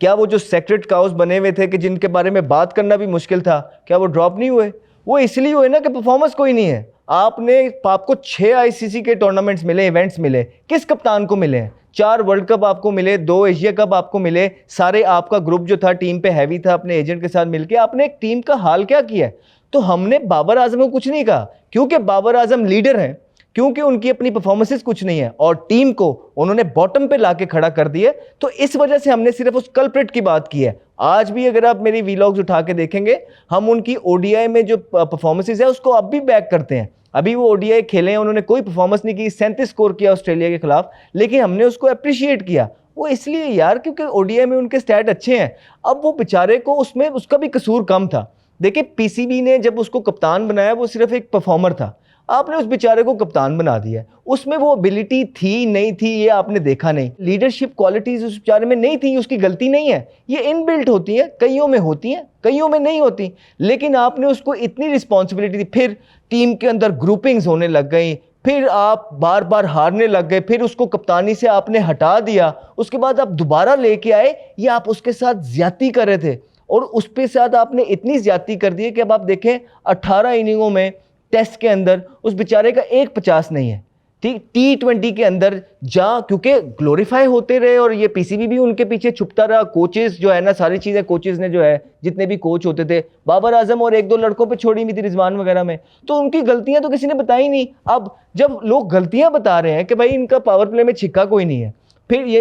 S2: क्या वो जो सेक्रेट काउस बने हुए थे कि जिनके बारे में बात करना भी मुश्किल था, क्या वो ड्रॉप नहीं हुए? वो इसलिए हुए ना कि परफॉर्मेंस कोई नहीं है। आपको 6 ICC के टूर्नामेंट्स मिले, इवेंट्स मिले, किस कप्तान को मिले हैं? 4 वर्ल्ड कप आपको मिले, 2 एशिया कप आपको मिले, सारे आपका ग्रुप जो था टीम पे हैवी था, अपने एजेंट के साथ मिलके आपने एक टीम का हाल क्या किया है? तो हमने बाबर आजम को कुछ नहीं कहा, क्योंकि बाबर आजम लीडर हैं, क्योंकि उनकी अपनी परफॉर्मेंसेस कुछ नहीं है और टीम को उन्होंने बॉटम पे लाके खड़ा कर दिया। तो इस वजह से हमने सिर्फ उस कल्प्रिट की बात की है। आज भी अगर आप मेरी वीलॉग्स उठा के देखेंगे, हम उनकी ODI में जो परफॉर्मेंसेस है उसको अब भी बैक करते हैं। अभी वो ODI खेले हैं, उन्होंने कोई परफॉर्मेंस नहीं की, 37 स्कोर किया ऑस्ट्रेलिया के खिलाफ, लेकिन हमने उसको अप्रिशिएट किया। वो इसलिए यार क्योंकि ODI में उनके स्टैट अच्छे हैं। अब वो बेचारे को उसमें उसका भी कसूर कम था। देखिए PCB ने जब उसको कप्तान बनाया, वो सिर्फ एक परफॉर्मर था, आपने उस बेचारे को कप्तान बना दिया। उसमें वो एबिलिटी थी नहीं थी ये आपने देखा नहीं, लीडरशिप क्वालिटीज उस बेचारे में नहीं थी, उसकी गलती नहीं है, ये इनबिल्ट होती है, कईयों में होती हैं, कईयों में नहीं होती। लेकिन आपने उसको इतनी रिस्पॉन्सिबिलिटी दी, फिर टीम के अंदर ग्रुपिंग्स होने लग गई, फिर आप बार बार हारने लग गए, फिर उसको कप्तानी से आपने हटा दिया, उसके बाद आप दोबारा लेके आए, ये आप उसके साथ ज्यादती कर रहे थे और उस पे साथ आपने इतनी ज्यादती कर दी कि अब आप देखें 18 इनिंगों में टेस्ट के अंदर उस बेचारे का 1/50 नहीं है। ठीक, T20 के अंदर क्योंकि ग्लोरीफाई होते रहे और ये PCB भी उनके पीछे छुपता रहा। कोचेस जो है ना, सारी चीज़ें कोचेस ने जो है, जितने भी कोच होते थे, बाबर आजम और 1-2 लड़कों पे छोड़ी हुई थी, रिजवान वगैरह में, तो उनकी गलतियां तो किसी ने बताई नहीं। अब जब लोग गलतियां बता रहे हैं कि भाई इनका पावर प्ले में छिक्का कोई नहीं है, फिर ये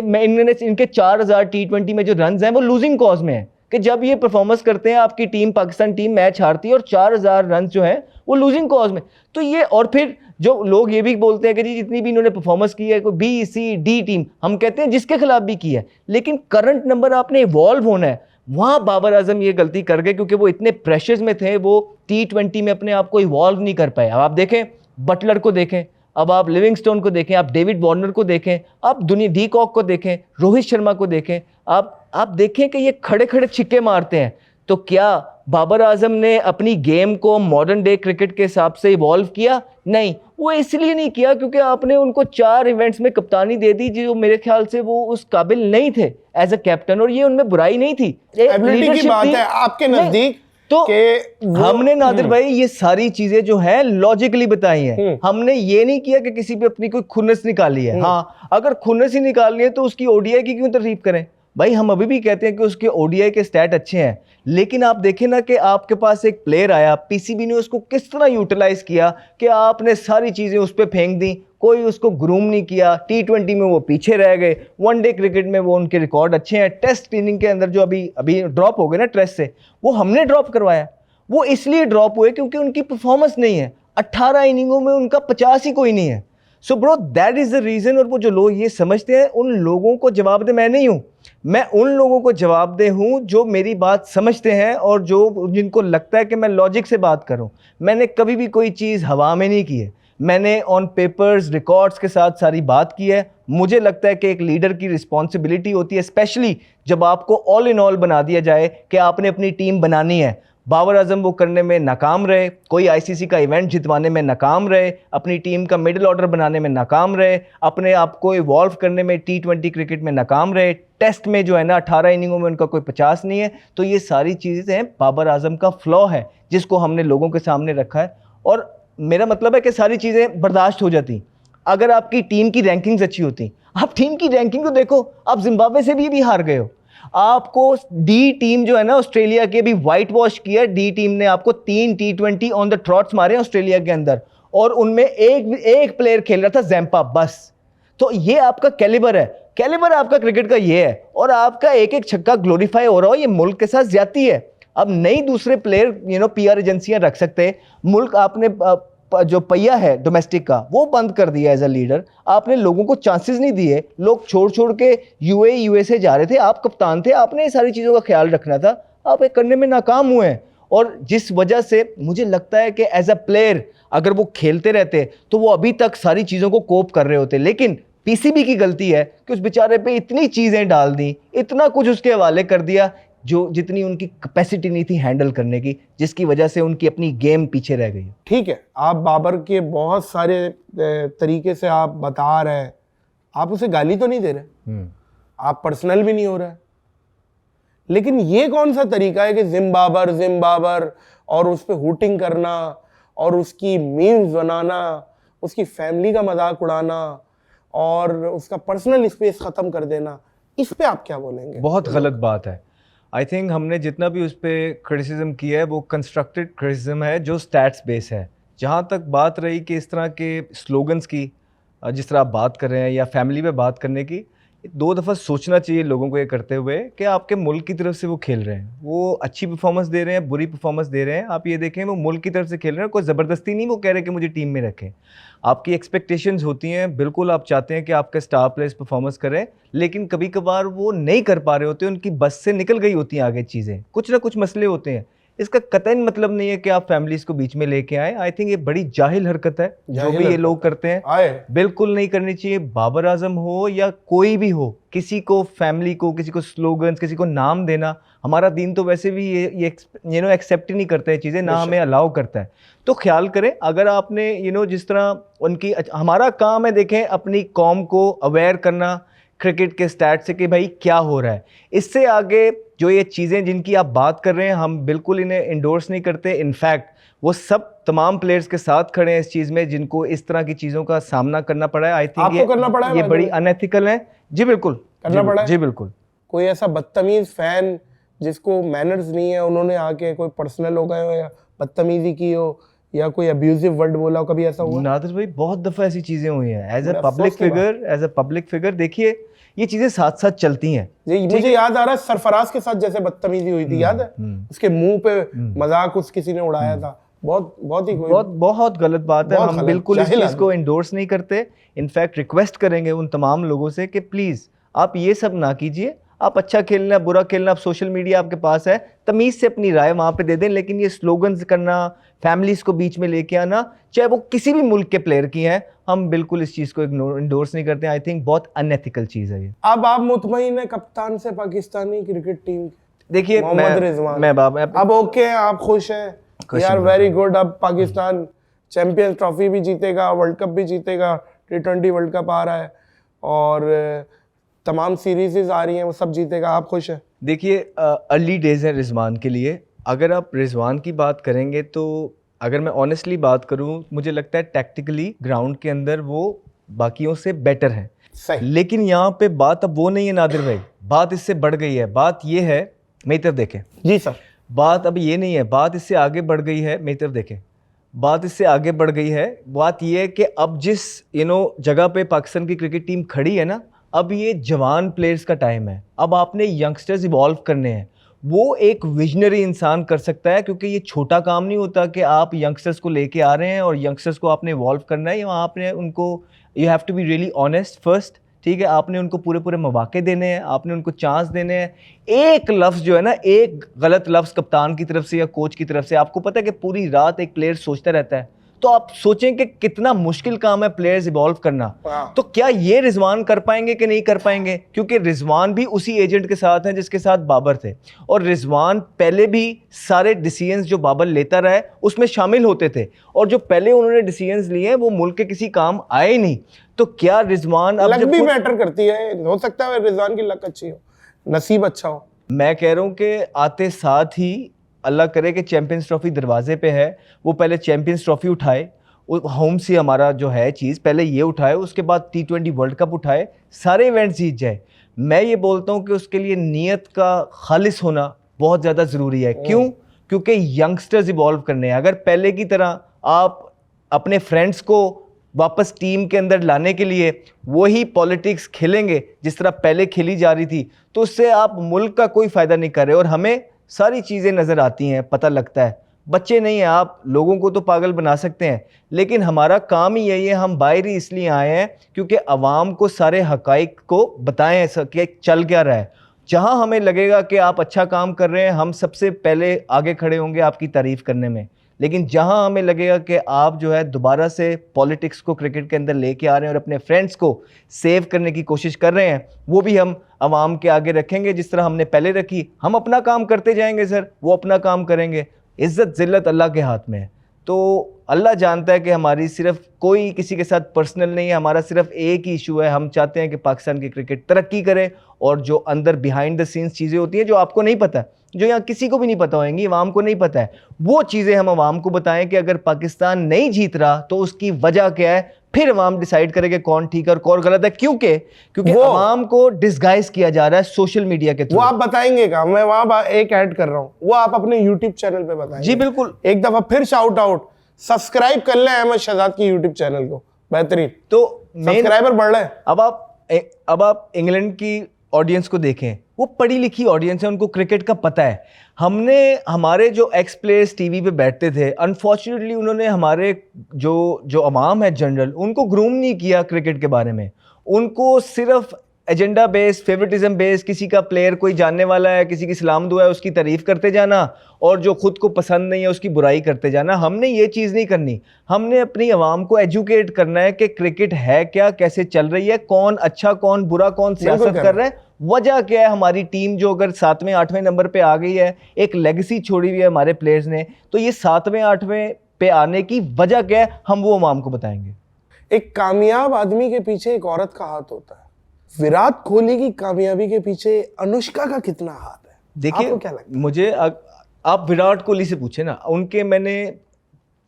S2: इनके 4000 T20 में जो रन हैं वो लूजिंग कॉज में है कि जब ये परफॉर्मेंस करते हैं, आपकी टीम, पाकिस्तान टीम मैच हारती है और 4000 रन जो है वो लूजिंग कॉज में। तो ये, और फिर जो लोग ये भी बोलते हैं कि जी जितनी भी इन्होंने परफॉर्मेंस की है, कोई B-C-D टीम, हम कहते हैं जिसके खिलाफ भी की है, लेकिन करंट नंबर आपने इवॉल्व होना है। वहां बाबर आजम ये गलती कर गए क्योंकि वो इतने प्रेशर्स में थे, वो T20 में अपने आप को इवॉल्व नहीं कर पाए। अब आप देखें बटलर को देखें, अब आप लिविंगस्टोन को देखें, आप डेविड वार्नर को देखें, आप डी कॉक को देखें, रोहित शर्मा को देखें, आप देखें कि ये खड़े खड़े छिक्के मारते हैं। तो क्या बाबर आजम ने अपनी गेम को मॉडर्न डे क्रिकेट के हिसाब से इवॉल्व किया? नहीं, वो इसलिए नहीं किया क्योंकि आपने उनको 4 इवेंट्स में कप्तानी दे दी जो मेरे ख्याल से वो उस काबिल नहीं थे एज अ कैप्टन, और ये उनमें बुराई नहीं थी,
S1: एबिलिटी की बात है आपके नजदीक।
S2: तो हमने नादिर भाई ये सारी चीजें जो है लॉजिकली बताई हैं, हमने ये नहीं किया कि किसी पे अपनी कोई खुन्नस निकाली है। हाँ, अगर खुन्नस ही निकालनी है तो उसकी ODI की क्यों तारीफ करें भाई? हम अभी भी कहते हैं कि उसके ODI के स्टैट अच्छे हैं, लेकिन आप देखें ना कि आपके पास एक प्लेयर आया, PCB ने उसको किस तरह यूटिलाइज किया कि आपने सारी चीजें उस पर फेंक दी, कोई उसको ग्रूम नहीं किया। T20 में वो पीछे रह गए, वनडे क्रिकेट में वो उनके रिकॉर्ड अच्छे हैं, टेस्ट इनिंग के अंदर जो अभी ड्रॉप हो गए ना टेस्ट से, वो हमने ड्रॉप करवाया। वो इसलिए ड्रॉप हुए क्योंकि उनकी परफॉर्मेंस नहीं है, 18 इनिंगों में उनका 50 ही कोई नहीं है। So bro that is the reason. और वो जो लोग ये समझते हैं, उन लोगों को जवाब दे मैं नहीं हूं, मैं उन लोगों को जवाब दे हूं जो मेरी बात समझते हैं और जो जिनको लगता है कि मैं लॉजिक से बात करूं। मैंने कभी भी कोई चीज़ हवा में नहीं की है, मैंने ऑन पेपर्स रिकॉर्ड्स के साथ सारी बात की है। मुझे लगता है कि एक लीडर की रिस्पॉन्सिबिलिटी होती है, स्पेशली जब आपको ऑल इन ऑल बना दिया जाए कि आपने अपनी टीम बनानी है। बाबर आजम वो करने में नाकाम रहे, कोई ICC का इवेंट जितवाने में नाकाम रहे, अपनी टीम का मिडिल ऑर्डर बनाने में नाकाम रहे, अपने आप को इवॉल्व करने में T20 क्रिकेट में नाकाम रहे, टेस्ट में जो है ना 18 इनिंगों में उनका कोई 50 नहीं है। तो ये सारी चीज़ें बाबर आजम का फ्लॉ है जिसको हमने लोगों के सामने रखा है। और मेरा मतलब है कि सारी चीज़ें बर्दाश्त हो जाती अगर आपकी टीम की रैंकिंग्स अच्छी होती। आप टीम की रैंकिंग तो देखो, आप जिम्बाब्वे से भी हार गए हो। आपको D टीम जो है ना ऑस्ट्रेलिया के भी वाइट वॉश किया। D टीम ने आपको 3 T20 ऑन द ट्रॉट्स मारे ऑस्ट्रेलिया के अंदर, और उनमें एक प्लेयर खेल रहा था जैम्पा बस। तो ये आपका कैलिबर है, कैलिबर आपका क्रिकेट का ये है। और आपका एक एक छक्का ग्लोरीफाई हो रहा हो, ये मुल्क के साथ ज्यादती है। अब नहीं दूसरे प्लेयर PR एजेंसियां रख सकते, मुल्क आपने जो पहिया है डोमेस्टिक का वो बंद कर दिया एज अ लीडर। आपने लोगों को चांसेस नहीं दिए, लोग छोड़ छोड़ के UAE USA जा रहे थे, आप कप्तान थे, आपने ये सारी चीज़ों का ख्याल रखना था, आप ये करने में नाकाम हुए हैं। और जिस वजह से मुझे लगता है कि एज अ प्लेयर अगर वो खेलते रहते तो वो अभी तक सारी चीज़ों को कोप कर रहे होते। लेकिन पीसीबी की गलती है कि उस बेचारे पे इतनी चीज़ें डाल दी, इतना कुछ उसके हवाले कर दिया जो जितनी उनकी कैपेसिटी नहीं थी हैंडल करने की, जिसकी वजह से उनकी अपनी गेम पीछे रह गई।
S1: ठीक है, आप बाबर के बहुत सारे तरीके से आप बता रहे हैं, आप उसे गाली तो नहीं दे रहे, आप पर्सनल भी नहीं हो रहा है, लेकिन ये कौन सा तरीका है कि जिम बाबर और उस पर हुटिंग करना और उसकी मीम्स बनाना, उसकी फैमिली का मजाक उड़ाना और उसका पर्सनल स्पेस खत्म कर देना, इस पे आप क्या बोलेंगे?
S2: बहुत गलत बात है। आई थिंक हमने जितना भी उस पर क्रिटिसिज्म किया है वो कंस्ट्रक्टेड क्रिटिसिज्म है जो स्टैट्स बेस है। जहाँ तक बात रही कि इस तरह के स्लोगन्स की, जिस तरह आप बात कर रहे हैं या फैमिली पे बात करने की, 2 दफ़ा सोचना चाहिए लोगों को ये करते हुए कि आपके मुल्क की तरफ से वो खेल रहे हैं, वो अच्छी परफॉर्मेंस दे रहे हैं, बुरी परफॉर्मेंस दे रहे हैं, आप ये देखें वो मुल्क की तरफ से खेल रहे हैं, कोई ज़बरदस्ती नहीं वो कह रहे कि मुझे टीम में रखें। आपकी एक्सपेक्टेशंस होती हैं, बिल्कुल आप चाहते हैं कि आपके स्टार प्लेयर्स परफॉर्मेंस करें, लेकिन कभी कभार वो नहीं कर पा रहे होते, उनकी बस से निकल गई होती हैं आगे चीज़ें, कुछ ना कुछ मसले होते हैं। इसका कतई मतलब नहीं है कि आप फैमिलीज को बीच में लेके आए। आई थिंक ये बड़ी जाहिल हरकत है जो भी ये लोग करते हैं, बिल्कुल नहीं करनी चाहिए। बाबर आजम हो या कोई भी हो, किसी को फैमिली को, किसी को स्लोगन्स, किसी को नाम देना, हमारा दीन तो वैसे भी ये एक्सेप्ट ही नहीं करता है चीज़ें, ना हमें अलाउ करता है। तो ख्याल करें, अगर आपने जिस तरह उनकी, हमारा काम है देखें अपनी कौम को अवेयर करना क्रिकेट के स्टैट से कि भाई क्या हो रहा है। इससे आगे जो ये चीज़ें जिनकी आप बात कर रहे हैं, हम बिल्कुल इन्हें इंडोर्स नहीं करते। इनफैक्ट वो सब तमाम प्लेयर्स के साथ खड़े हैं इस चीज़ में जिनको इस तरह की चीज़ों का सामना करना पड़ा है। आई थिंक
S1: आपको करना पड़ा है,
S2: ये बड़ी अनएथिकल है। जी बिल्कुल
S1: करना पड़ा है।
S2: जी बिल्कुल।
S1: कोई ऐसा बदतमीज फैन जिसको मैनर्स नहीं है, उन्होंने आके कोई पर्सनल हो गए हो या बदतमीजी की हो या कोई अब्यूजिव वर्ड बोला हो, कभी ऐसा हुआ?
S2: नादिर भाई बहुत दफ़ा ऐसी चीज़ें हुई हैं। एज ए पब्लिक फिगर देखिए ये चीज़ें साथ साथ चलती हैं।
S1: मुझे याद आ रहा है सरफराज के साथ जैसे बदतमीजी हुई थी, याद है? उसके मुंह पे मजाक किसी ने उड़ाया था, बहुत
S2: गलत बात है। हम बिल्कुल इस चीज़ को इंडोर्स नहीं करते। इनफैक्ट रिक्वेस्ट करेंगे उन तमाम लोगों से कि प्लीज़ आप ये सब ना कीजिए। आप अच्छा खेलना, बुरा खेलना, आप सोशल मीडिया आपके पास है, तमीज़ से अपनी राय वहाँ पे दे दें, लेकिन ये स्लोगन्स करना, फैमिलीज़ को बीच में लेके आना, चाहे वो किसी भी मुल्क के प्लेयर की हैं, हम बिल्कुल इस चीज़ को इंडोर्स नहीं करते। आई थिंक बहुत अनएथिकल चीज़ है ये।
S1: अब आप मुतमईन है कप्तान से पाकिस्तानी क्रिकेट टीम?
S2: देखिए
S1: अब ओके हैं, आप खुश हैं? यार वेरी गुड। अब पाकिस्तान चैंपियंस ट्रॉफी भी जीतेगा, वर्ल्ड कप भी जीतेगा, T20 वर्ल्ड कप आ रहा है और तमाम सीरीज़ आ रही हैं, वो सब जीतेगा, आप खुश हैं?
S2: देखिए अर्ली डेज है रिजवान के लिए। अगर आप रिजवान की बात करेंगे तो अगर मैं ऑनेस्टली बात करूं, मुझे लगता है टैक्टिकली ग्राउंड के अंदर वो बाकियों से बेटर है। लेकिन यहाँ पे बात अब वो नहीं है नादिर भाई, बात इससे बढ़ गई है। बात ये है, मेरी तरफ देखें।
S1: जी सर।
S2: बात अब ये नहीं है, बात इससे आगे बढ़ गई है। मेरी तरफ देखें, बात इससे आगे बढ़ गई है। बात ये है कि अब जिस जगह पे पाकिस्तान की क्रिकेट टीम खड़ी है ना, अब ये जवान प्लेयर्स का टाइम है। अब आपने यंगस्टर्स इवॉल्व करने हैं। वो एक विजनरी इंसान कर सकता है, क्योंकि ये छोटा काम नहीं होता कि आप यंगस्टर्स को लेके आ रहे हैं और यंगस्टर्स को आपने इवॉल्व करना है। वहाँ आपने उनको, you have to be really honest first, ठीक है? आपने उनको पूरे पूरे मौके देने हैं, आपने उनको चांस देने हैं। एक लफ्ज़ जो है ना, एक गलत लफ्ज़ कप्तान की तरफ से या कोच की तरफ से, आपको पता है कि पूरी रात एक प्लेयर सोचता रहता है, तो आप सोचें कि कितना मुश्किल काम है प्लेयर्स इवॉल्व करना। तो क्या ये रिजवान कर पाएंगे कि नहीं कर पाएंगे? क्योंकि रिजवान भी उसी एजेंट के साथ हैं जिसके साथ बाबर थे, और रिजवान पहले भी सारे डिसीजंस जो बाबर लेता रहा है उसमें शामिल होते थे, और जो पहले उन्होंने डिसीजंस लिए हैं वो मुल्क के किसी काम आए ही नहीं। तो क्या रिजवान अब
S1: लक भी मैटर करती है? हो सकता है रिजवान की लक अच्छी हो, नसीब अच्छा हो।
S2: मैं कह रहा हूँ कि आते साथ ही अल्लाह करे कि चैंपियंस ट्रॉफी दरवाजे पे है, वो पहले चैंपियंस ट्रॉफी उठाए, होम से हमारा जो है चीज़ पहले ये उठाए, उसके बाद T20 वर्ल्ड कप उठाए, सारे इवेंट जीत जाए। मैं ये बोलता हूँ कि उसके लिए नीयत का खालिस होना बहुत ज़्यादा ज़रूरी है। क्यों? क्योंकि यंगस्टर्स इवॉल्व करने हैं। अगर पहले की तरह आप अपने फ्रेंड्स को वापस टीम के अंदर लाने के लिए वही पॉलिटिक्स खेलेंगे जिस तरह पहले खेली जा रही थी, तो उससे आप मुल्क का कोई फ़ायदा नहीं कर रहे। और हमें सारी चीज़ें नज़र आती हैं, पता लगता है। बच्चे नहीं हैं आप, लोगों को तो पागल बना सकते हैं, लेकिन हमारा काम ही यही है। हम बाहर ही इसलिए आए हैं क्योंकि अवाम को सारे हकाइक को बताएं कि चल क्या रहा है। जहां हमें लगेगा कि आप अच्छा काम कर रहे हैं, हम सबसे पहले आगे खड़े होंगे आपकी तारीफ़ करने में। लेकिन जहां हमें लगेगा कि आप जो है दोबारा से पॉलिटिक्स को क्रिकेट के अंदर लेके आ रहे हैं और अपने फ्रेंड्स को सेव करने की कोशिश कर रहे हैं, वो भी हम आवाम के आगे रखेंगे जिस तरह हमने पहले रखी। हम अपना काम करते जाएंगे सर, वो अपना काम करेंगे। इज्जत जिल्लत अल्लाह के हाथ में है, तो अल्लाह जानता है कि हमारी सिर्फ कोई किसी के साथ पर्सनल नहीं है, हमारा सिर्फ एक ही इशू है। हम चाहते हैं कि पाकिस्तान की क्रिकेट तरक्की करे, और जो अंदर बिहाइंड द सीन्स चीज़ें होती हैं जो आपको नहीं पता, जो यहाँ किसी को भी नहीं पता होंगी, अवाम को नहीं पता है, वो चीज़ें हम अवाम को बताएं कि अगर पाकिस्तान नहीं जीत रहा तो उसकी वजह क्या है। फिर अवाम डिसाइड करेगा कौन ठीक है और कौन गलत है, क्योंकि अवाम को डिस्गाइज किया जा रहा है सोशल मीडिया के थ्रू।
S1: वो आप बताएंगे का, मैं वहां एक ऐड कर रहा हूँ, वो आप अपने यूट्यूब चैनल पे बताएंगे।
S2: जी बिल्कुल।
S1: एक दफा फिर शाउट आउट, सब्सक्राइब कर लें अहमद शहजाद की यूट्यूब चैनल को, बेहतरीन
S2: तो
S1: सब्सक्राइबर बढ़ रहे हैं।
S2: अब आप इंग्लैंड की ऑडियंस को देखें, वो पढ़ी लिखी ऑडियंस है, उनको क्रिकेट का पता है। हमारे जो एक्स प्लेयर्स टीवी पे बैठते थे, अनफॉर्चुनेटली उन्होंने हमारे जो अवाम है जनरल, उनको ग्रूम नहीं किया क्रिकेट के बारे में। उनको सिर्फ एजेंडा बेस्ड, फेवरेटिज्म बेस्ड, किसी का प्लेयर कोई जानने वाला है, किसी की सलाम दुआ है, उसकी तारीफ करते जाना, और जो खुद को पसंद नहीं है उसकी बुराई करते जाना। हमने ये चीज़ नहीं करनी। हमने अपनी आवाम को एजुकेट करना है कि क्रिकेट है क्या, कैसे चल रही है, कौन अच्छा कौन बुरा, कौन सियासत कर रहा है, वजह क्या है। हमारी टीम जो अगर 7वें 8वें नंबर पे आ गई है, एक लेगेसी छोड़ी हुई है हमारे प्लेयर्स ने, तो ये 7वें 8वें पे आने की वजह क्या है, हम वो आवाम को बताएंगे।
S1: एक कामयाब आदमी के पीछे एक औरत का हाथ होता है। विराट कोहली की कामयाबी के पीछे अनुष्का का कितना हाथ है?
S2: देखिए,
S1: क्या लगता है?
S2: मुझे आप विराट कोहली से पूछे ना, उनके मैंने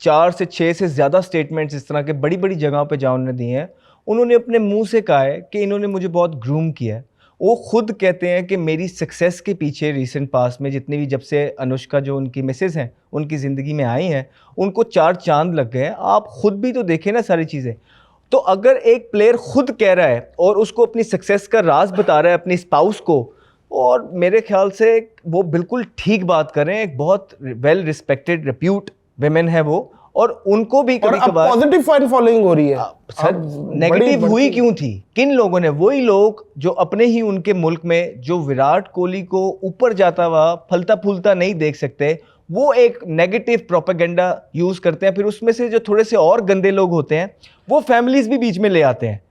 S2: 4 से 6 से ज़्यादा स्टेटमेंट्स इस तरह के बड़ी बड़ी जगहों पे जहाँ उन्होंने दिए हैं। उन्होंने अपने मुंह से कहा है कि इन्होंने मुझे बहुत ग्रूम किया है। वो खुद कहते हैं कि मेरी सक्सेस के पीछे रिसेंट पास में जितनी भी, जब से अनुष्का जो उनकी मिसेस हैं उनकी ज़िंदगी में आई हैं, उनको 4 चांद लग गए हैं। आप खुद भी तो देखें ना सारी चीज़ें। तो अगर एक प्लेयर खुद कह रहा है और उसको अपनी सक्सेस का राज बता रहा है अपनी स्पाउस को, और मेरे ख्याल से वो बिल्कुल ठीक बात कर रहे हैं। एक बहुत वेल रिस्पेक्टेड रिप्यूट विमेन है वो, और उनको भी कभी कभार
S1: पॉजिटिव फैन फॉलोइंग हो रही है।
S2: सर, नेगेटिव हुई क्यों थी? किन लोगों ने? वही लोग जो अपने ही उनके मुल्क में जो विराट कोहली को ऊपर जाता हुआ फलता फूलता नहीं देख सकते, वो एक नेगेटिव प्रोपेगेंडा यूज करते हैं। फिर उसमें से जो थोड़े से और गंदे लोग होते हैं, वो फैमिलीज भी बीच में ले आते हैं।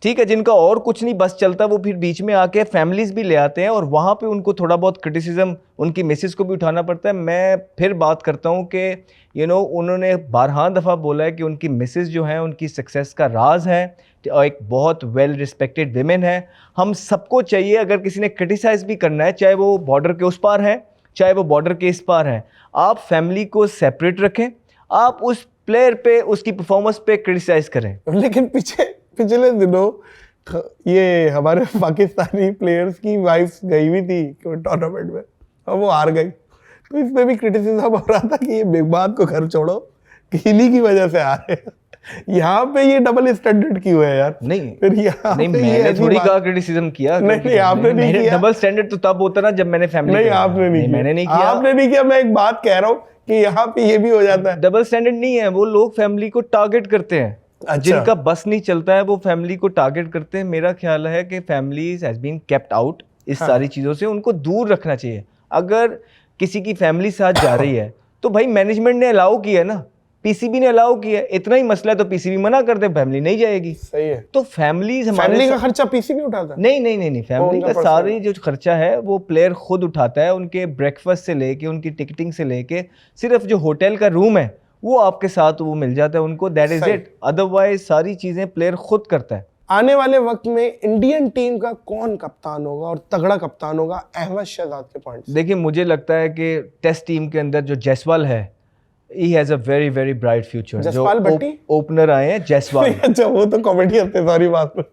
S2: ठीक है, जिनका और कुछ नहीं बस चलता, वो फिर बीच में आके फैमिलीज भी ले आते हैं, और वहाँ पे उनको थोड़ा बहुत क्रिटिसिज्म उनकी मिसेस को भी उठाना पड़ता है। मैं फिर बात करता हूँ कि उन्होंने 12 दफ़ा बोला है कि उनकी मिसेस जो हैं उनकी सक्सेस का राज है, और एक बहुत वेल रिस्पेक्टेड विमेन है। हम सबको चाहिए, अगर किसी ने क्रिटिसाइज भी करना है, चाहे वो बॉर्डर के उस पार है चाहे वो बॉर्डर के इस पार है, आप फैमिली को सेपरेट रखें, आप उस प्लेयर पे उसकी परफॉर्मेंस पे क्रिटिसाइज करें।
S1: लेकिन पिछले दिनों ये हमारे पाकिस्तानी प्लेयर्स की वाइफ्स गई हुई थी टूर्नामेंट में और वो हार गई, तो इसमें भी क्रिटिसिज्म हो रहा था कि ये बिग बात को घर छोड़ो, किली की वजह से आ रहे हैं। यहाँ पे ये डबल स्टैंडर्ड क्यों है यार?
S2: नहीं
S1: फिर यहाँ
S2: नहीं,
S1: पे
S2: मैंने थोड़ी कहा क्रिटिसिज्म किया।
S1: नहीं, आपने नहीं किया।
S2: डबल स्टैंडर्ड तो तब होता ना जब मैंने फैमिली
S1: नहीं, आपने नहीं किया।
S2: मैंने नहीं किया।
S1: आपने नहीं किया। मैं एक बात कह रहा हूँ कि यहाँ पे ये भी हो जाता है।
S2: डबल स्टैंडर्ड नहीं है, वो लोग फैमिली को टारगेट करते हैं।
S1: अच्छा।
S2: जिनका बस नहीं चलता है वो फैमिली को टारगेट करते हैं। मेरा ख्याल है कि families has been kept out इस सारी चीज़ों से, उनको दूर रखना चाहिए। अगर किसी की फैमिली साथ जा रही है तो भाई मैनेजमेंट ने अलाउ किया ना, पीसीबी ने अलाउ किया, इतना ही मसला है तो पीसीबी मना कर दे, फैमिली नहीं जाएगी।
S1: सही है।
S2: तो फैमिलीज हमारे
S1: फैमिली का खर्चा पीसीबी उठाता है?
S2: नहीं, फैमिली का सारी जो खर्चा है वो प्लेयर खुद उठाता है। उनके ब्रेकफास्ट से लेके, उनकी टिकटिंग से लेके, सिर्फ जो होटल का रूम है वो आपके साथ वो मिल जाता है उनको, दैट इज इट। अदरवाइज सारी चीजें प्लेयर खुद करता है।
S1: आने वाले वक्त में इंडियन टीम का कौन कप्तान होगा और तगड़ा कप्तान होगा अहमद शहजाद के पॉइंट?
S2: देखिए, मुझे लगता है कि टेस्ट टीम के अंदर जो जायसवाल है, he has a very very bright future।
S1: Jaspal Bhatti
S2: opener आए हैं, जायसवाल।
S1: अच्छा, वो तो कॉमेडी होते हैं, सॉरी बात में।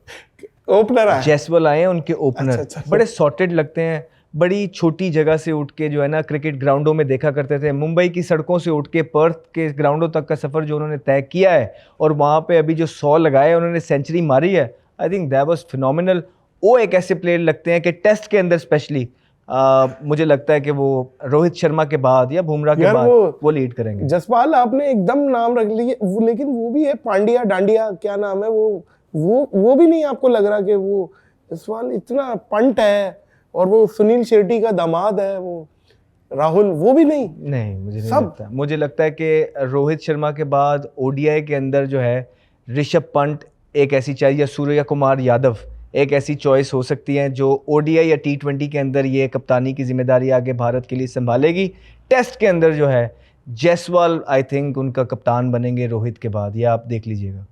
S1: ओपनर आए,
S2: जायसवाल आए हैं, उनके ओपनर
S1: अच्छा।
S2: बड़े सॉर्टेड लगते हैं। बड़ी छोटी जगह से उठ के जो है ना, क्रिकेट ग्राउंडों में देखा करते थे, मुंबई की सड़कों से उठ के पर्थ के ग्राउंडों तक का सफ़र जो उन्होंने तय किया है, और वहाँ पे अभी जो 100 लगाए उन्होंने, सेंचुरी मारी है, I think that was phenomenal. वो एक ऐसे प्लेयर लगते हैं कि टेस्ट के अंदर स्पेशली मुझे लगता है कि वो रोहित शर्मा के बाद या बुमराह के बाद वो लीड करेंगे।
S1: जसपाल आपने एकदम नाम रख लिए, लेकिन वो भी है पांड्या डांडिया, क्या नाम है वो भी नहीं आपको लग रहा कि वो जसपाल इतना पंट है, और वो सुनील शेट्टी का दामाद है, वो राहुल, वो भी नहीं।
S2: नहीं, मुझे नहीं
S1: सब।
S2: लगता। मुझे लगता है कि रोहित शर्मा के बाद ओडीआई के अंदर जो है ऋषभ पंत एक ऐसी चाहिए, या सूर्य कुमार यादव एक ऐसी चॉइस हो सकती है जो ओडीआई या टी20 के अंदर ये कप्तानी की जिम्मेदारी आगे भारत के लिए संभालेगी। टेस्ट के अंदर जो है जायसवाल आई थिंक उनका कप्तान बनेंगे रोहित के बाद, ये आप देख लीजिएगा।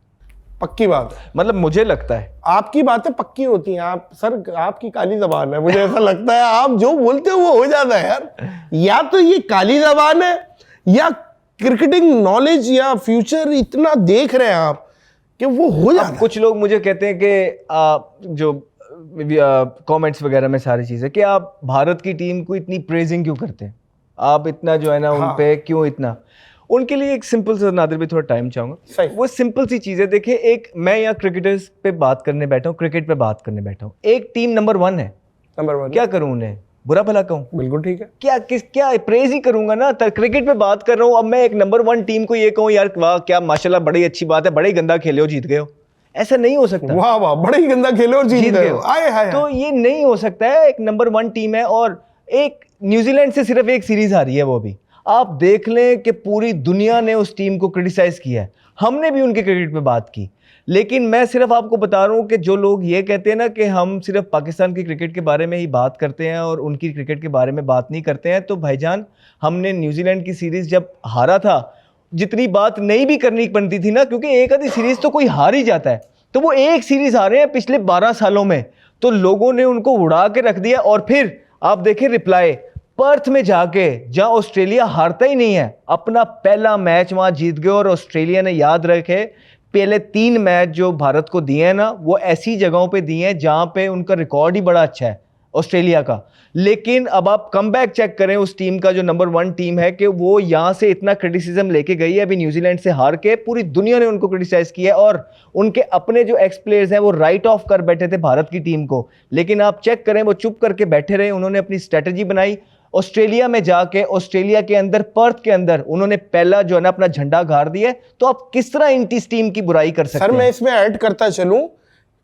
S1: पक्की बात है।
S2: मतलब मुझे लगता है
S1: आपकी बातें पक्की होती हैं। आप सर, आपकी काली जबान है, मुझे ऐसा लगता है आप जो बोलते हो वो हो जाता है यार। या तो ये काली जबान है, या क्रिकेटिंग नॉलेज या फ्यूचर इतना देख रहे हैं आप कि वो हो जाता है।
S2: कुछ लोग मुझे कहते हैं कि जो कमेंट्स वगैरह में सारी चीज़ें कि आप भारत की टीम को इतनी प्रेजिंग क्यों करते हैं, आप इतना जो है ना उन पे क्यों इतना। उनके लिए एक सिंपल सा, नादिर भी थोड़ा टाइम चाहूँगा, वो सिंपल सी चीज़ है। देखिए, एक मैं यहाँ क्रिकेटर्स पे बात करने बैठा हूँ, क्रिकेट पे बात करने बैठा हूँ। एक टीम नंबर 1 है,
S1: नंबर 1
S2: क्या करूँ उन्हें, बुरा भला कहूँ?
S1: बिल्कुल ठीक है।
S2: क्या प्रेज ही करूंगा ना। क्रिकेट पे बात कर रहा हूँ, अब मैं एक नंबर 1 टीम को ये कहूँ यार वाह क्या माशाल्लाह बड़ी अच्छी बात है, बड़े ही गंदा खेले हो जीत गए हो, ऐसा नहीं हो सकता।
S1: वाह वाह, बड़े ही गंदा खेले और जीत गए हो, आए हाय।
S2: तो ये नहीं हो सकता है। एक नंबर 1 टीम है और एक न्यूजीलैंड से सिर्फ एक सीरीज हारी है, वो भी आप देख लें कि पूरी दुनिया ने उस टीम को क्रिटिसाइज किया है, हमने भी उनके क्रिकेट पे बात की। लेकिन मैं सिर्फ आपको बता रहा हूँ कि जो लोग ये कहते हैं ना कि हम सिर्फ पाकिस्तान की क्रिकेट के बारे में ही बात करते हैं और उनकी क्रिकेट के बारे में बात नहीं करते हैं, तो भाईजान हमने न्यूजीलैंड की सीरीज़ जब हारा था, जितनी बात नहीं भी करनी बनती थी ना, क्योंकि एक आधी सीरीज़ तो कोई हार ही जाता है, तो वो एक सीरीज़ हारे हैं पिछले 12 सालों में, तो लोगों ने उनको उड़ा के रख दिया। और फिर आप देखें रिप्लाई, पर्थ में जाके जहां ऑस्ट्रेलिया हारता ही नहीं है, अपना पहला मैच वहां जीत गए। और ऑस्ट्रेलिया ने, याद रखे, पहले 3 मैच जो भारत को दिए हैं ना, वो ऐसी जगहों पे दिए हैं जहां पे उनका रिकॉर्ड ही बड़ा अच्छा है ऑस्ट्रेलिया का। लेकिन अब आप कमबैक चेक करें उस टीम का जो नंबर 1 टीम है, कि वो यहां से इतना क्रिटिसिज्म लेके गई है, अभी न्यूजीलैंड से हार के पूरी दुनिया ने उनको क्रिटिसाइज किया है और उनके अपने जो एक्स प्लेयर्स हैं वो राइट ऑफ कर बैठे थे भारत की टीम को। लेकिन आप चेक करें, वो चुप करके बैठे रहे, उन्होंने अपनी स्ट्रेटजी बनाई, ऑस्ट्रेलिया में जाके, ऑस्ट्रेलिया के अंदर, पर्थ के अंदर उन्होंने पहला जो है ना अपना झंडा गाड़ दिया। तो आप किस तरह इस टीम की बुराई कर सकते हैं?
S1: सर मैं इसमें ऐड करता चलूं,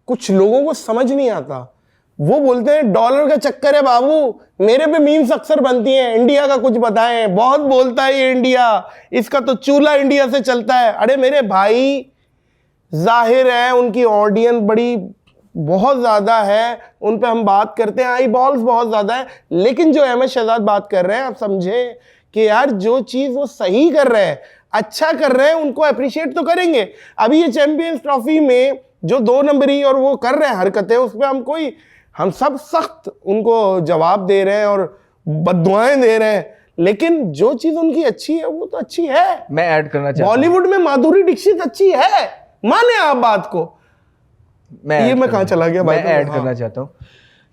S1: कुछ लोगों को समझ नहीं आता, वो बोलते हैं डॉलर का चक्कर है बाबू, मेरे पे मीम्स अक्सर बनती हैं, इंडिया का कुछ बताएं, बहुत बोलता है ये इंडिया, इसका तो चूल्हा इंडिया से चलता है। अरे मेरे भाई, जाहिर है उनकी ऑडियंस बड़ी बहुत ज़्यादा है, उन पे हम बात करते हैं, आई बॉल्स बहुत ज़्यादा है, लेकिन जो एम एस शहजाद बात कर रहे हैं, आप समझे कि यार जो चीज़ वो सही कर रहे हैं, अच्छा कर रहे हैं, उनको अप्रिशिएट तो करेंगे। अभी ये चैंपियंस ट्रॉफी में जो 2 नंबरी और वो कर रहे हैं हरकतें, उस पर हम सब सख्त उनको जवाब दे रहे हैं और बद्दुआएं दे रहे हैं, लेकिन जो चीज़ उनकी अच्छी है वो तो अच्छी है।
S2: मैं ऐड करना चाहता हूं,
S1: बॉलीवुड में माधुरी दीक्षित अच्छी है, माने आप बात को। मैं कहाँ चला गया?
S2: मैं ऐड करना चाहता हूँ।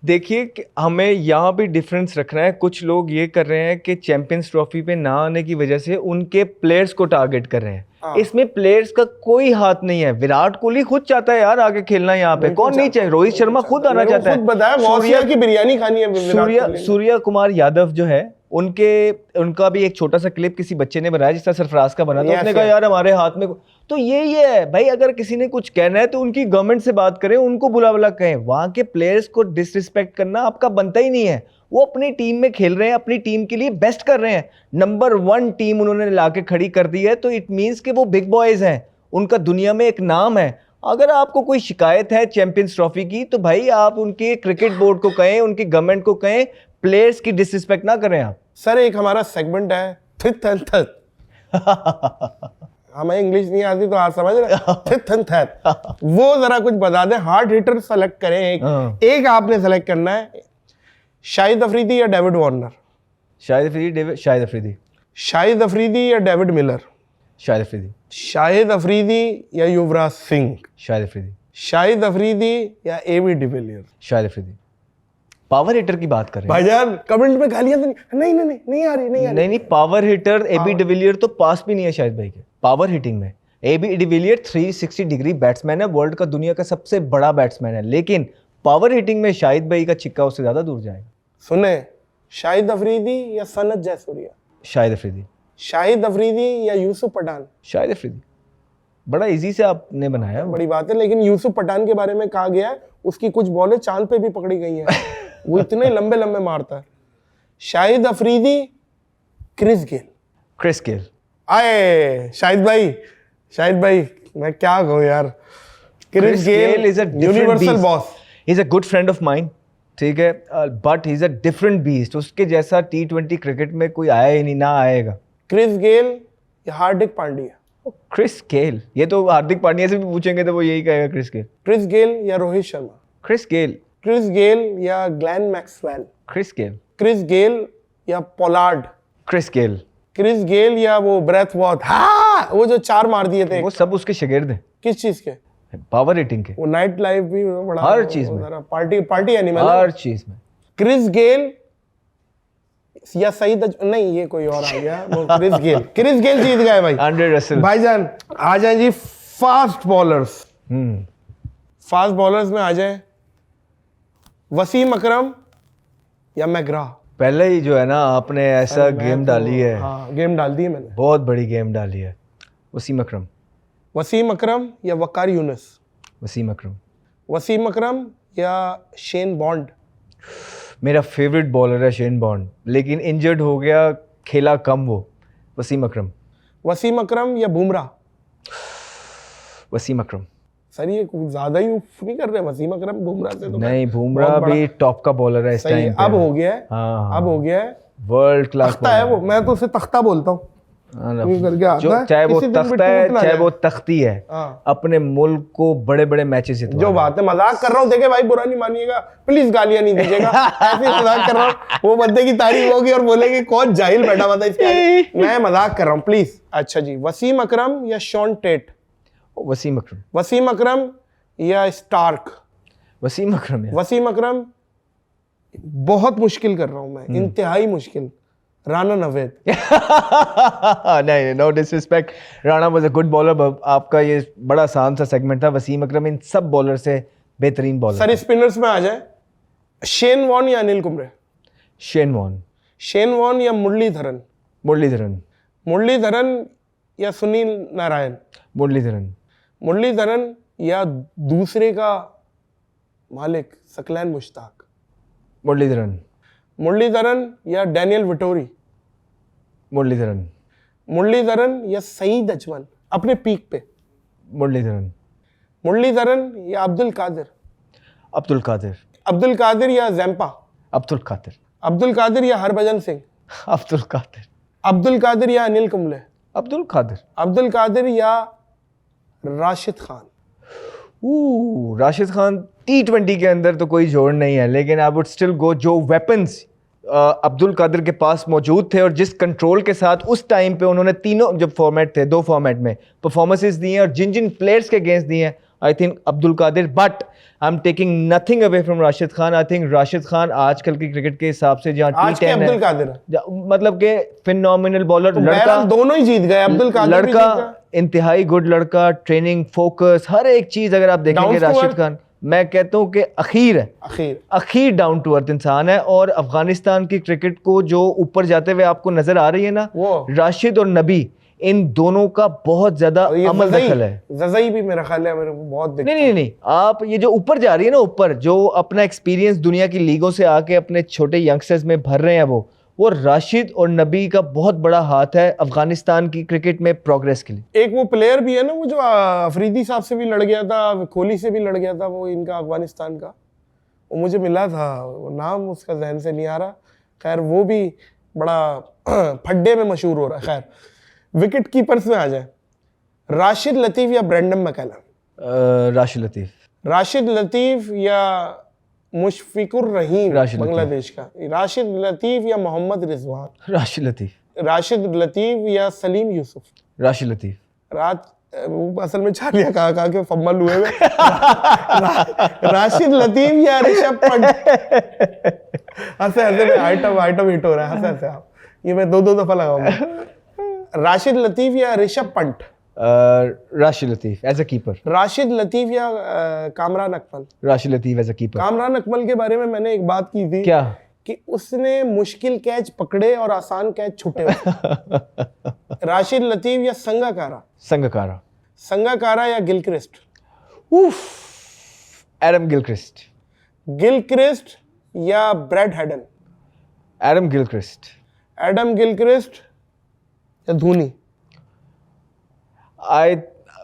S2: देखिए कि हमें यहाँ भी डिफरेंस रखना है। कुछ लोग ये कर रहे हैं कि चैंपियंस ट्रॉफी पे ना आने की वजह से उनके प्लेयर्स को टारगेट कर रहे हैं। इसमें प्लेयर्स का कोई हाथ नहीं है। विराट कोहली खुद चाहता है यार आगे खेलना, यहाँ पे कौन नहीं चाहे, रोहित शर्मा खुद आना चाहता है,
S1: सूर्या की बिरयानी खानी है,
S2: सूर्य कुमार यादव जो है उनका भी एक छोटा सा क्लिप किसी बच्चे ने बनाया जिस तरह सरफराज का बना था, उसने कहा यार हमारे हाथ में, तो ये है भाई, अगर किसी ने कुछ कहना है तो उनकी गवर्नमेंट से बात करें, उनको बुला बुला कहें। वहां के प्लेयर्स को डिसरिस्पेक्ट करना आपका बनता ही नहीं है। वो अपनी टीम में खेल रहे हैं, अपनी टीम के लिए बेस्ट कर रहे हैं, नंबर 1 टीम उन्होंने लाके खड़ी कर दी है, तो इट मीन्स कि वो बिग बॉयज हैं, उनका दुनिया में एक नाम है। अगर आपको कोई शिकायत है चैंपियंस ट्रॉफी की, तो भाई आप उनके क्रिकेट बोर्ड को कहें, उनकी गवर्नमेंट को कहें, प्लेयर्स की डिसरिस्पेक्ट ना करें आप।
S1: सर एक हमारा सेगमेंट है थिथ एंड थैथ, हमें इंग्लिश नहीं आती तो आप समझ रहे, थिथ एंड थैथ, वो जरा कुछ बता दें। हार्ड हिटर सेलेक्ट करें, एक आपने सेलेक्ट करना है, शाहिद अफरीदी या डेविड वार्नर?
S2: शाहिद अफरीदी।
S1: शाहिद अफरीदी या डेविड मिलर?
S2: शाहिद अफरीदी।
S1: शाहिद अफरीदी या युवराज सिंह?
S2: शाहिद अफरीदी।
S1: शाहिद अफरीदी या AB de Villiers?
S2: Shahid Afridi. Power hitter की बात कर रहे हैं
S1: भाईजान, कमेंट में गालियां तो नहीं आ रही।
S2: नहीं, पावर हिटर एबी डिविलियर तो पास भी नहीं है शाहिद भाई के पावर हिटिंग में। एबी डिविलियर 360 डिग्री बैट्समैन है, वर्ल्ड का दुनिया का सबसे बड़ा बैट्समैन है, लेकिन पावर हिटिंग में शाहिद भाई का छिक्का उससे ज्यादा दूर जाएगा।
S1: सुने, शाहिद अफरीदी या सनत जयसूर्या?
S2: शाहिद अफरीदी।
S1: शाहिद अफरीदी या यूसुफ पठान?
S2: शाहिद अफरीदी। बड़ा इजी से आपने बनाया,
S1: बड़ी बात है, लेकिन यूसुफ पठान के बारे में कहा गया है उसकी कुछ बॉलें चांद पे भी पकड़ी गई हैं, वो इतने लंबे लंबे मारता है। Shahid Afridi Chris Gayle.
S2: Chris Gayle.
S1: आए शाहिद भाई मैं क्या कहूँ यार, Chris Gayle
S2: is a different
S1: universal
S2: beast.
S1: Boss.
S2: He's a good friend of mine, ठीक है, but he's a different beast. उसके जैसा T20 क्रिकेट में कोई आया ही नहीं, ना आएगा।
S1: क्रिस गेल या हार्दिक पांड्या?
S2: क्रिस गेल, ये तो हार्दिक पांड्या से भी पूछेंगे तो वो यही कहेगा क्रिस गेल।
S1: क्रिस गेल या Rohit Sharma?
S2: Chris Gayle.
S1: Chris Gayle या Glenn Maxwell?
S2: Chris Gayle.
S1: Chris Gayle या Pollard?
S2: Chris Gayle.
S1: Chris Gayle या वो ब्रेथवॉट, हाँ वो जो 4 मार दिए थे?
S2: वो सब उसके शागिर्द हैं।
S1: किस चीज के?
S2: पावर रेटिंग के।
S1: वो नाइट लाइफ भी बड़ा,
S2: हर चीज में।
S1: पार्टी एनिमल,
S2: हर चीज में।
S1: क्रिस गेल या सईद नहीं, ये कोई और आ गया, वो क्रिस गेल जीत गए भाई।
S2: Andre Russell.
S1: भाईजान आ जाए जी फास्ट बॉलर्स। फास्ट बॉलर्स में आ जाए वसीम अकरम या मैकग्रा?
S2: पहले ही जो है ना आपने ऐसा गेम डाली है।
S1: हाँ गेम डाल दी है मैंने,
S2: बहुत बड़ी गेम डाली है। वसीम अकरम।
S1: वसीम अकरम या वकार यूनुस?
S2: वसीम अकरम।
S1: वसीम अकरम या शेन बॉन्ड?
S2: मेरा फेवरेट बॉलर है शेन बॉन्ड, लेकिन इंजर्ड हो गया, खेला कम वो। वसीम अकरम।
S1: वसीम अकरम या बुमराह?
S2: वसीम अकरम।
S1: सर ये कुछ ज्यादा ही उफ नहीं कर रहे वसीम अकरम बुमराह से? तो
S2: नहीं, बुमराह भी टॉप का बॉलर है इस टाइम पे।
S1: अब हो गया है,
S2: हाँ,
S1: अब हो गया है,
S2: वर्ल्ड क्लास
S1: तख्ता है वो, मैं तो उसे तख्ता बोलता हूँ।
S2: जो चाहे वो तख्ता है चाहे वो तख्ती है, अपने मुल्क को बड़े बड़े मैचेस जितवा।
S1: जो बात है, मजाक कर रहा हूँ, देखे भाई बुरा नहीं मानिएगा, प्लीज गालियां नहीं दीजिएगा, ऐसे मजाक कर रहा हूँ। वो बंदे की तारीफ होगी और बोलेगी कौन जाहिल बैठा हुआ था इसके आगे। मैं मजाक कर रहा हूँ प्लीज। अच्छा जी, वसीम अकरम या शॉन टेट?
S2: वसीम अकरम।
S1: वसीम अकरम या स्टार्क?
S2: वसीम अकरम।
S1: वसीम अकरम। बहुत मुश्किल कर रहा हूँ मैं, इंतहाई मुश्किल। राणा नवेद?
S2: नहीं, no disrespect, Rana was a good bowler. आपका ये बड़ा आसान सा सेगमेंट था। वसीम अकरम इन सब बॉलर से बेहतरीन बॉलर।
S1: सर स्पिनर्स में आ जाए, शेन वॉर्न या Anil Kumble?
S2: Shane Warne.
S1: Shane Warne या मुरलीधरन?
S2: मुरलीधरन।
S1: मुरलीधरन या सुनील नारायण?
S2: मुरलीधरन।
S1: मुरलीधरन या दूसरे का मालिक सकलैन मुश्ताक?
S2: मुरलीधरन।
S1: मुरलीधरन या डैनियल विटोरी?
S2: मुरलीधरन।
S1: मुरलीधरन या सईद अजमल अपने पीक पे?
S2: मुरलीधरन।
S1: मुरलीधरन या अब्दुल कादिर?
S2: अब्दुल कादिर।
S1: अब्दुल कादिर या जैम्पा?
S2: अब्दुल कादिर।
S1: अब्दुल कादिर या हरभजन सिंह?
S2: अब्दुल कादिर।
S1: अब्दुल कादिर या अनिल कुंबले?
S2: अब्दुल कादिर।
S1: अब्दुल कादिर या राशिद खान?
S2: राशिद खान T20 के अंदर तो कोई जोड़ नहीं है, लेकिन आई वुड स्टिल गो, जो वेपन्स अब्दुल कादिर के पास मौजूद थे और जिस कंट्रोल के साथ उस टाइम पे उन्होंने तीनों जब फॉर्मेट थे, 2 फॉर्मेट में परफॉर्मेंसेस दी हैं और जिन जिन प्लेयर्स के अगेंस्ट दिए हैं, I think Abdul Qadir. But I am taking nothing away from Rashid Khan. I think Rashid Khan आजकल की क्रिकेट के हिसाब से जहाँ T10
S1: अब्दुल कादिर
S2: मतलब के फिनोमिनल बॉलर,
S1: तो
S2: लड़का
S1: दोनों ही जीत गए। अब्दुल कादिर भी जीत
S2: लड़का
S1: गया।
S2: इंतहाई गुड लड़का, ट्रेनिंग, फोकस, हर एक चीज अगर आप देखेंगे राशिद खान, मैं कहता हूँ कि अखीर डाउन टू अर्थ इंसान है। और अफगानिस्तान की क्रिकेट को जो ऊपर जाते हुए आपको नजर आ रही है ना, राशिद और नबी, इन दोनों का बहुत ज्यादा अमल दखल है।
S1: जज़ई भी मेरा ख्याल है, मेरे को बहुत
S2: नहीं, आप ये जो ऊपर जा रही है ना, ऊपर जो अपना एक्सपीरियंस दुनिया की लीगों से आके अपने छोटे यंगस्टर्स में भर रहे हैं, वो राशिद और नबी का बहुत बड़ा हाथ है अफगानिस्तान की क्रिकेट में प्रोग्रेस के लिए।
S1: एक वो प्लेयर भी है ना, वो जो अफरीदी साहब से भी लड़ गया था, कोहली से भी लड़ गया था, वो इनका अफगानिस्तान का, वो मुझे मिला था, वो नाम उसका जहन से नहीं आ रहा। खैर वो भी बड़ा फड्डे में मशहूर हो रहा है। खैर विकेट कीपर्स में आ जाए, राशिद लतीफ़ या ब्रेंडन मैकलम?
S2: राशिद लतीफ़।
S1: राशिद लतीफ़ या मुशफिकुर रहीम बांग्लादेश का? राशिद लतीफ़ या मोहम्मद रिजवान?
S2: राशिद लतीफ़।
S1: राशिद लतीफ़ या सलीम यूसुफ?
S2: राशिद लतीफ़।
S1: असल में चालिया कहा के फम्बल हुए राशिद लतीफ़ या ऋषभ पंत? हंसे में आइटम हिट हो रहा है, हंसे आप, ये मैं 2 दफा लगाऊंगा। राशिद लतीफ़ या Rishabh Pant?
S2: Rashid Latif as a keeper.
S1: Rashid Latif या Kamran Akmal?
S2: Rashid Latif as a keeper.
S1: Kamran Akmal के बारे में मैंने एक बात की थी,
S2: क्या? कि
S1: उसने मुश्किल कैच पकड़े और आसान कैच छुटे। राशिद लतीफ़ या संगाकारा?
S2: संगाकारा।
S1: संगाकारा या गिलक्रिस्ट?
S2: Adam Gilchrist.
S1: गिलक्रिस्ट या Brad Hayden?
S2: Adam Gilchrist.
S1: Adam Gilchrist या धोनी?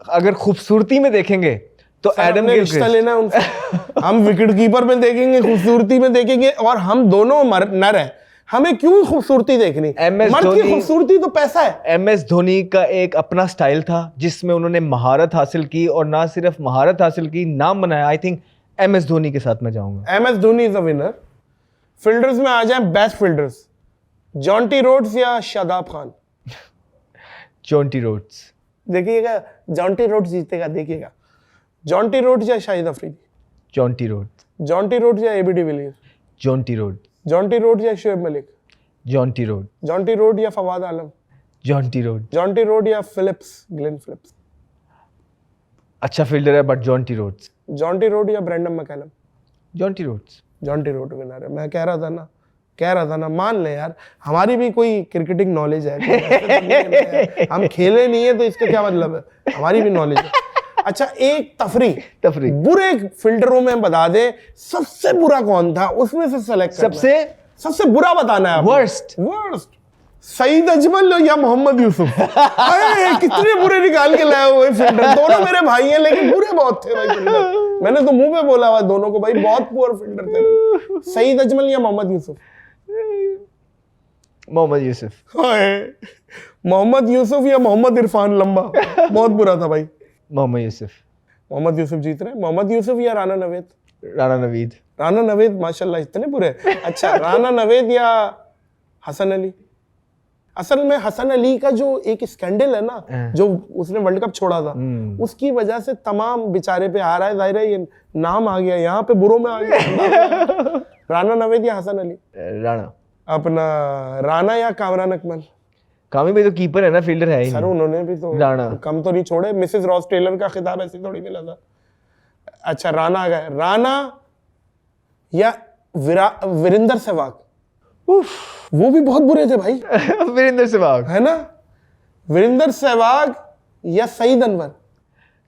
S2: अगर खूबसूरती में देखेंगे तो एडम
S1: हमने रिश्ता
S2: गिलक्रिस्ट।
S1: लेना है उनसे। हम विकेट कीपर में देखेंगे, खूबसूरती में देखेंगे, और हम दोनों नर हैं, हमें क्यों खूबसूरती देखनी?
S2: MS
S1: मर्द की
S2: धोनी-
S1: खूबसूरती तो पैसा है।
S2: MS धोनी का एक अपना स्टाइल था जिसमें उन्होंने महारत हासिल की, और ना सिर्फ महारत हासिल की, नाम बनाया। आई थिंक MS धोनी के साथ मैं जाऊंगा।
S1: MS Dhoni is a winner. Fielders में आ जाए, बेस्ट फील्डर्स, जॉन्टी रोड्स या शादाब खान?
S2: Jonty Rhodes.
S1: देखिएगा, जॉन्टी रोड्स जीतेगा, देखिएगा। जॉन्टी रोड्स या Shahid Afridi?
S2: Jonty Rhodes.
S1: Jonty Rhodes या AB de Villiers?
S2: Jonty Rhodes.
S1: Jonty Rhodes या Shoaib Malik?
S2: Jonty Rhodes.
S1: Jonty Rhodes या Fawad Alam?
S2: Jonty Rhodes.
S1: Jonty Rhodes या फिलिप्स, ग्लेन फिलिप्स?
S2: अच्छा फील्डर है but Jonty Rhodes.
S1: Jonty Rhodes या Brendon McCullum?
S2: Jonty Rhodes.
S1: Jonty road winner है। मैं कह रहा था ना, मान ले यार, हमारी भी कोई क्रिकेटिंग नॉलेज है। हम खेले नहीं है तो इसका क्या मतलब है, हमारी भी नॉलेज है। अच्छा, एक तफरी बुरे फील्डरों में बता दे, सबसे बुरा कौन था उसमें से सेलेक्ट सबसे बुरा बताना है। वर्स्ट सईद अजमल या मोहम्मद यूसुफ? अरे कितने बुरे निकाल के लाए हुए फील्डर, दोनों मेरे भाई हैं लेकिन बुरे बहुत थे भाई फील्डर। मैंने तो मुंह पे बोला हुआ दोनों को, भाई बहुत पुअर फील्डर थे भाई। सईद अजमल या मोहम्मद यूसुफ?
S2: मोहम्मद यूसुफ।
S1: मोहम्मद यूसुफ या मोहम्मद इरफान लंबा? बहुत बुरा था भाई।
S2: मोहम्मद यूसुफ।
S1: मोहम्मद यूसुफ जीत रहे हैं। मोहम्मद यूसुफ या राना नवेद?
S2: राणा नवीद।
S1: राना नवेद माशाल्लाह इतने बुरे। अच्छा, राना नवेद या हसन अली? असल में हसन अली का जो एक स्कैंडल है ना, जो उसने वर्ल्ड कप छोड़ा था, उसकी वजह से तमाम बेचारे पे आ रहा है, जाहिर है ये नाम आ गया यहाँ पे, बुरों में आ गया। राना नवेद या हसन अली?
S2: राणा।
S1: अपना राना या कामरान अकमल?
S2: कामी भाई तो कीपर है ना, फील्डर है ही
S1: सर
S2: नहीं।
S1: उन्होंने भी तो
S2: राणा।
S1: कम तो नहीं छोड़े। मिसेस रॉस टेलर का खिताब ऐसे थोड़ी मिला था। अच्छा, राणा आ गए। राणा या वीरेंद्र सहवाग? वो भी बहुत बुरे थे भाई।
S2: वीरेंद्र सहवाग
S1: है ना? वीरेंद्र सहवाग या सईद अनवर?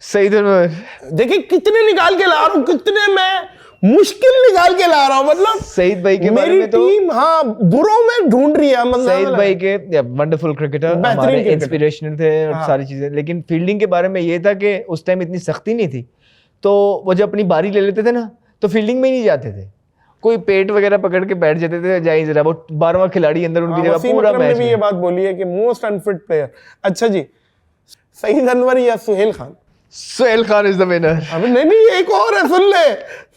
S2: सईद अनवर।
S1: देखिए कितने निकाल के ला रहा हूँ, कितने मैं मुश्किल निकाल के ला रहा हूँ। मतलब
S2: सईद भाई के बारे
S1: मेरी
S2: में तो
S1: टीम हाँ बुरों में ढूंढ रही है। मतलब
S2: सईद भाई के वंडरफुल क्रिकेटर, हमारे इंस्पिरेशनल थे और सारी चीजें। लेकिन फील्डिंग के बारे में ये था कि उस टाइम इतनी सख्ती नहीं थी, तो वो जब अपनी बारी ले लेते थे ना तो फील्डिंग में ही नहीं जाते थे, कोई पेट वगैरह पकड़ के बैठ जाते थे, जाइए जरा, वो 12वां खिलाड़ी अंदर उनकी जगह पूरा मैच
S1: में। ये बात बोली है कि मोस्ट अनफिट प्लेयर। अच्छा जी, सईद अनवर या Sohail Khan?
S2: Sohail Khan is the winner.
S1: अबे नहीं, एक और है,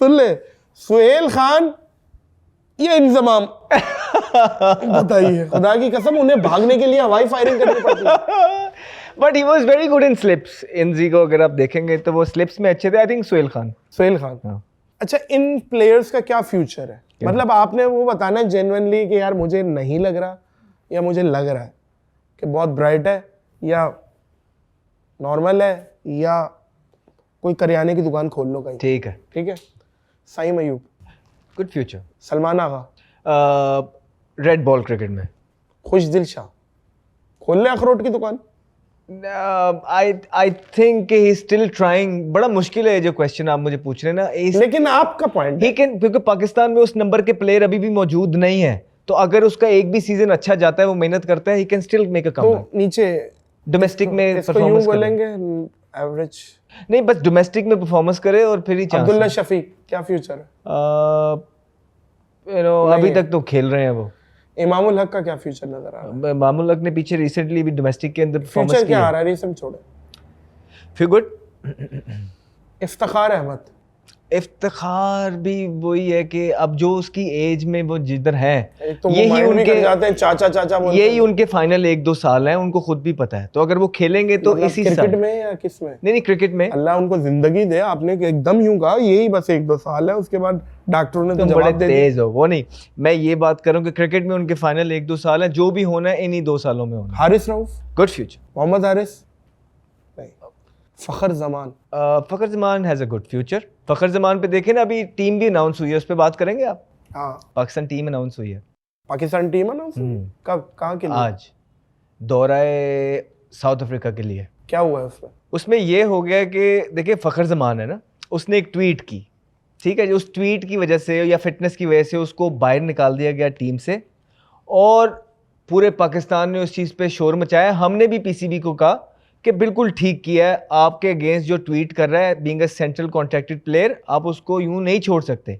S1: सुन ले। सुहेल खान या इंजमाम? बताइए, खुदा की कसम, उन्हें भागने के लिए हवाई फायरिंग करनी पड़ती है।
S2: But he was very good in slips. इनजी को अगर आप देखेंगे तो वो स्लिप्स में अच्छे थे। I think Sohail Khan.
S1: हाँ। अच्छा, इन प्लेयर्स का क्या फ्यूचर है? मतलब आपने वो बताना है जेन्युइनली कि यार मुझे नहीं लग रहा या मुझे लग रहा है कि बहुत ब्राइट है या नॉर्मल है या कोई करियाने की दुकान खोल लो कहीं।
S2: ठीक है।
S1: Saim Ayub?
S2: Good future.
S1: Salman Agha?
S2: Red ball cricket में?
S1: खुशदिल शाह? खोल ले अखरोट की दुकान?
S2: I think he still trying. बड़ा मुश्किल है जो क्वेश्चन आप मुझे पूछ रहे हैं ना।
S1: लेकिन आपका पॉइंट
S2: ही कैन, क्योंकि पाकिस्तान में उस नंबर के प्लेयर अभी भी मौजूद नहीं है, तो अगर उसका एक भी सीजन अच्छा जाता है, वो मेहनत करता है, he can still make a comeback.
S1: तो नीचे
S2: डोमेस्टिक में
S1: इसको
S2: परफॉर्मेंस
S1: यूं बोलेंगे एवरेज
S2: नहीं, बस डोमेस्टिक में परफॉर्मेंस करे और फिर ही चांस।
S1: अब्दुल्ला शफीक क्या फ्यूचर है?
S2: अभी तक तो खेल रहे हैं वो।
S1: इमामुल हक का क्या फ्यूचर नजर आ रहा है?
S2: इमामुल हक ने पीछे रिसेंटली भी डोमेस्टिक के अंदर परफॉर्मेंस
S1: फ्यूचर
S2: की
S1: क्या आ
S2: है।
S1: रहा है? रिसेंट छोड़े।
S2: फिर गुड।
S1: इफ्तिखार अहमद?
S2: इफ्तिखार भी वही है कि अब जो उसकी एज में वो जिधर है,
S1: तो
S2: यही उनके
S1: जाते हैं चाचा बोलते
S2: यही उनके फाइनल 1-2 साल हैं, उनको खुद भी पता है। तो अगर वो खेलेंगे तो
S1: मतलब
S2: इसी
S1: क्रिकेट
S2: साल।
S1: में या किस में?
S2: नहीं क्रिकेट में।
S1: अल्लाह उनको जिंदगी दे। आपने एकदम यूं कहा यही बस 1-2 साल है, उसके बाद डॉक्टरों ने तो
S2: तुम
S1: जवाब
S2: बड़े
S1: दे दिया।
S2: तेज हो। वो नहीं, मैं ये बात कर रहा हूँ कि क्रिकेट में उनके फाइनल 1-2 साल है, जो भी होना है इन्हीं 2 सालों में होना है।
S1: हारिस रऊफ?
S2: Good future.
S1: मोहम्मद हारिस? नहीं। Fakhar Zaman?
S2: Fakhar Zaman has a good future. Fakhar Zaman पे देखें ना, अभी टीम भी अनाउंस हुई है, उस पर बात करेंगे आप?
S1: हाँ,
S2: पाकिस्तान टीम अनाउंस हुई है।
S1: पाकिस्तान टीम है ना कब, कहाँ के लिए?
S2: आज दौराए साउथ अफ्रीका के लिए।
S1: क्या हुआ है उसमें?
S2: उसमें ये हो गया कि देखिए फखर जमान है ना, उसने एक ट्वीट की, ठीक है, उस ट्वीट की वजह से या फिटनेस की वजह से उसको बाहर निकाल दिया गया टीम से, और पूरे पाकिस्तान ने उस चीज़ पे शोर मचाया। हमने भी पीसीबी को कहा कि बिल्कुल ठीक किया है, आपके अगेंस्ट जो ट्वीट कर रहा है being a central contracted player, आप उसको यूं नहीं छोड़ सकते।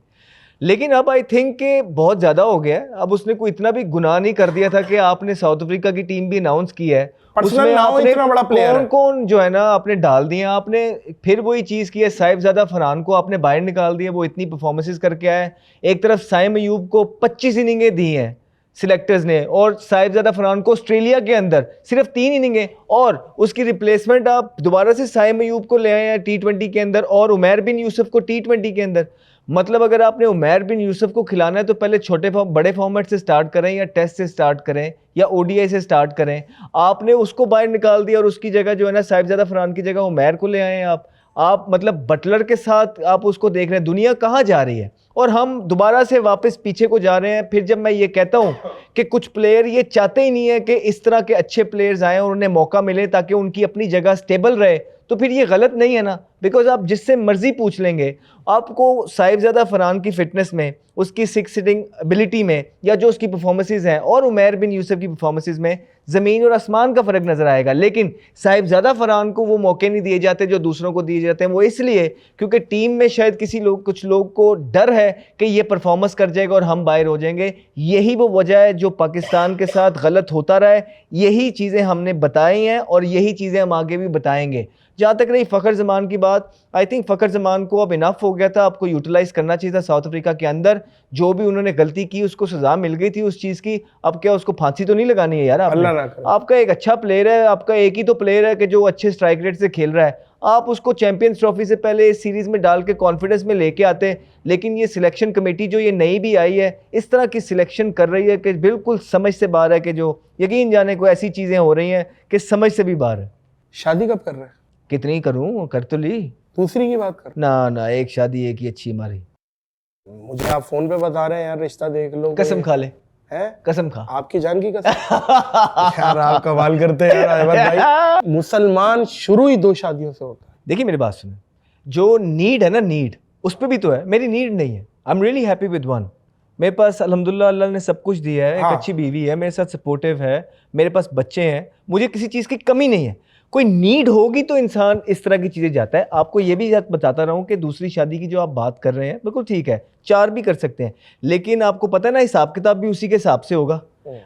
S2: लेकिन अब आई थिंक कि बहुत ज़्यादा हो गया है। अब उसने कोई इतना भी गुनाह नहीं कर दिया था कि आपने साउथ अफ्रीका की टीम भी अनाउंस की है,
S1: पर्सनल ना हो, इतना बड़ा प्लेयर
S2: कौन
S1: है।
S2: कौन जो है ना आपने डाल दिया। आपने फिर वही चीज़ की है, साहिबजादा फरहान को आपने बाहर निकाल दिया, वो इतनी परफॉर्मेंसेस करके आया है। एक तरफ साइम अयूब को 25 इनिंगें दी हैं सिलेक्टर्स ने, और साहिबजादा फरहान को ऑस्ट्रेलिया के अंदर सिर्फ 3 इनिंगें, और उसकी रिप्लेसमेंट आप दोबारा से साइम अयूब को ले आए हैं T20 के अंदर, और उमैर बिन यूसुफ को T20 के अंदर। मतलब अगर आपने उमैर बिन यूसुफ को खिलाना है तो पहले छोटे बड़े फॉर्मेट से स्टार्ट करें, या टेस्ट से स्टार्ट करें, या ओडीआई से स्टार्ट करें। आपने उसको बाहर निकाल दिया और उसकी जगह जो है ना साहिबजादा फरहान की जगह उमैर को ले आए हैं आप मतलब बटलर के साथ आप उसको देख रहे हैं। दुनिया कहाँ जा रही है, और हम दोबारा से वापस पीछे को जा रहे हैं। फिर जब मैं ये कहता हूँ कि कुछ प्लेयर ये चाहते ही नहीं है कि इस तरह के अच्छे प्लेयर्स आएँ और उन्हें मौका मिले ताकि उनकी अपनी जगह स्टेबल रहे, तो फिर ये गलत नहीं है ना। बिकॉज आप जिससे मर्जी पूछ लेंगे, आपको साहिबजादा फरहान की फिटनेस में, उसकी सिक्स सिटिंग एबिलिटी में, या जो उसकी परफॉर्मेंसेज हैं, और उमैर बिन यूसुफ की परफॉर्मेंसेज में ज़मीन और आसमान का फ़र्क नज़र आएगा। लेकिन साहिबजादा फरहान को वो मौके नहीं दिए जाते जो दूसरों को दिए जाते हैं। वो इसलिए क्योंकि टीम में शायद कुछ लोग को डर है कि ये परफॉर्मेंस कर जाएगा और हम बाहर हो जाएंगे। यही वो वजह है जो पाकिस्तान के साथ गलत होता रहा है। यही चीज़ें हमने बताई हैं और यही चीज़ें हम आगे भी बताएंगे। जहाँ तक रही फ़खर ज़मान की बात, आई थिंक फ़खर ज़मान को अब इनफ हो गया था, आपको यूटिलाइज़ करना चाहिए था साउथ अफ्रीका के अंदर। जो भी उन्होंने गलती की उसको सज़ा मिल गई थी उस चीज़ की। अब क्या उसको फांसी तो नहीं लगानी है यार आपने? आपका एक अच्छा प्लेयर है, आपका एक ही तो प्लेयर है कि जो अच्छे स्ट्राइक रेट से खेल रहा है। आप उसको चैंपियंस ट्रॉफी से पहले इस सीरीज़ में डाल के कॉन्फिडेंस में लेके आते। लेकिन ये सिलेक्शन कमेटी जो ये नई भी आई है, इस तरह की सिलेक्शन कर रही है कि बिल्कुल समझ से बाहर है, कि जो यकीन जाने को ऐसी चीज़ें हो रही हैं कि समझ से भी बाहर है।
S1: शादी कब कर रहे हैं?
S2: कितनी करूं, कर तो ली।
S1: दूसरी की बात कर
S2: ना एक शादी एक ही अच्छी हमारी।
S1: मुझे आप फोन पे बता रहे हैं यार रिश्ता देख लो।
S2: कसम खा ले।
S1: हैं?
S2: कसम खा।
S1: आपकी जान की कसम। यार आप कमाल करते हैं यार अहमद भाई। मुसलमान शुरू ही 2 शादियों से होता है।
S2: देखिए मेरी बात सुने, जो नीड है ना, नीड उस पर भी तो है। मेरी नीड नहीं है। I am really happy with one. मेरे पास अल्हम्दुलिल्लाह अल्लाह ने सब कुछ दिया है।
S1: हाँ।
S2: एक अच्छी बीवी है, मेरे साथ सपोर्टिव है, मेरे पास बच्चे हैं, मुझे किसी चीज़ की कमी नहीं है। कोई नीड होगी तो इंसान इस तरह की चीज़ें जाता है। आपको ये भी बताता रहूं कि दूसरी शादी की जो आप बात कर रहे हैं बिल्कुल ठीक है, 4 भी कर सकते हैं, लेकिन आपको पता है ना हिसाब किताब भी उसी के हिसाब से होगा।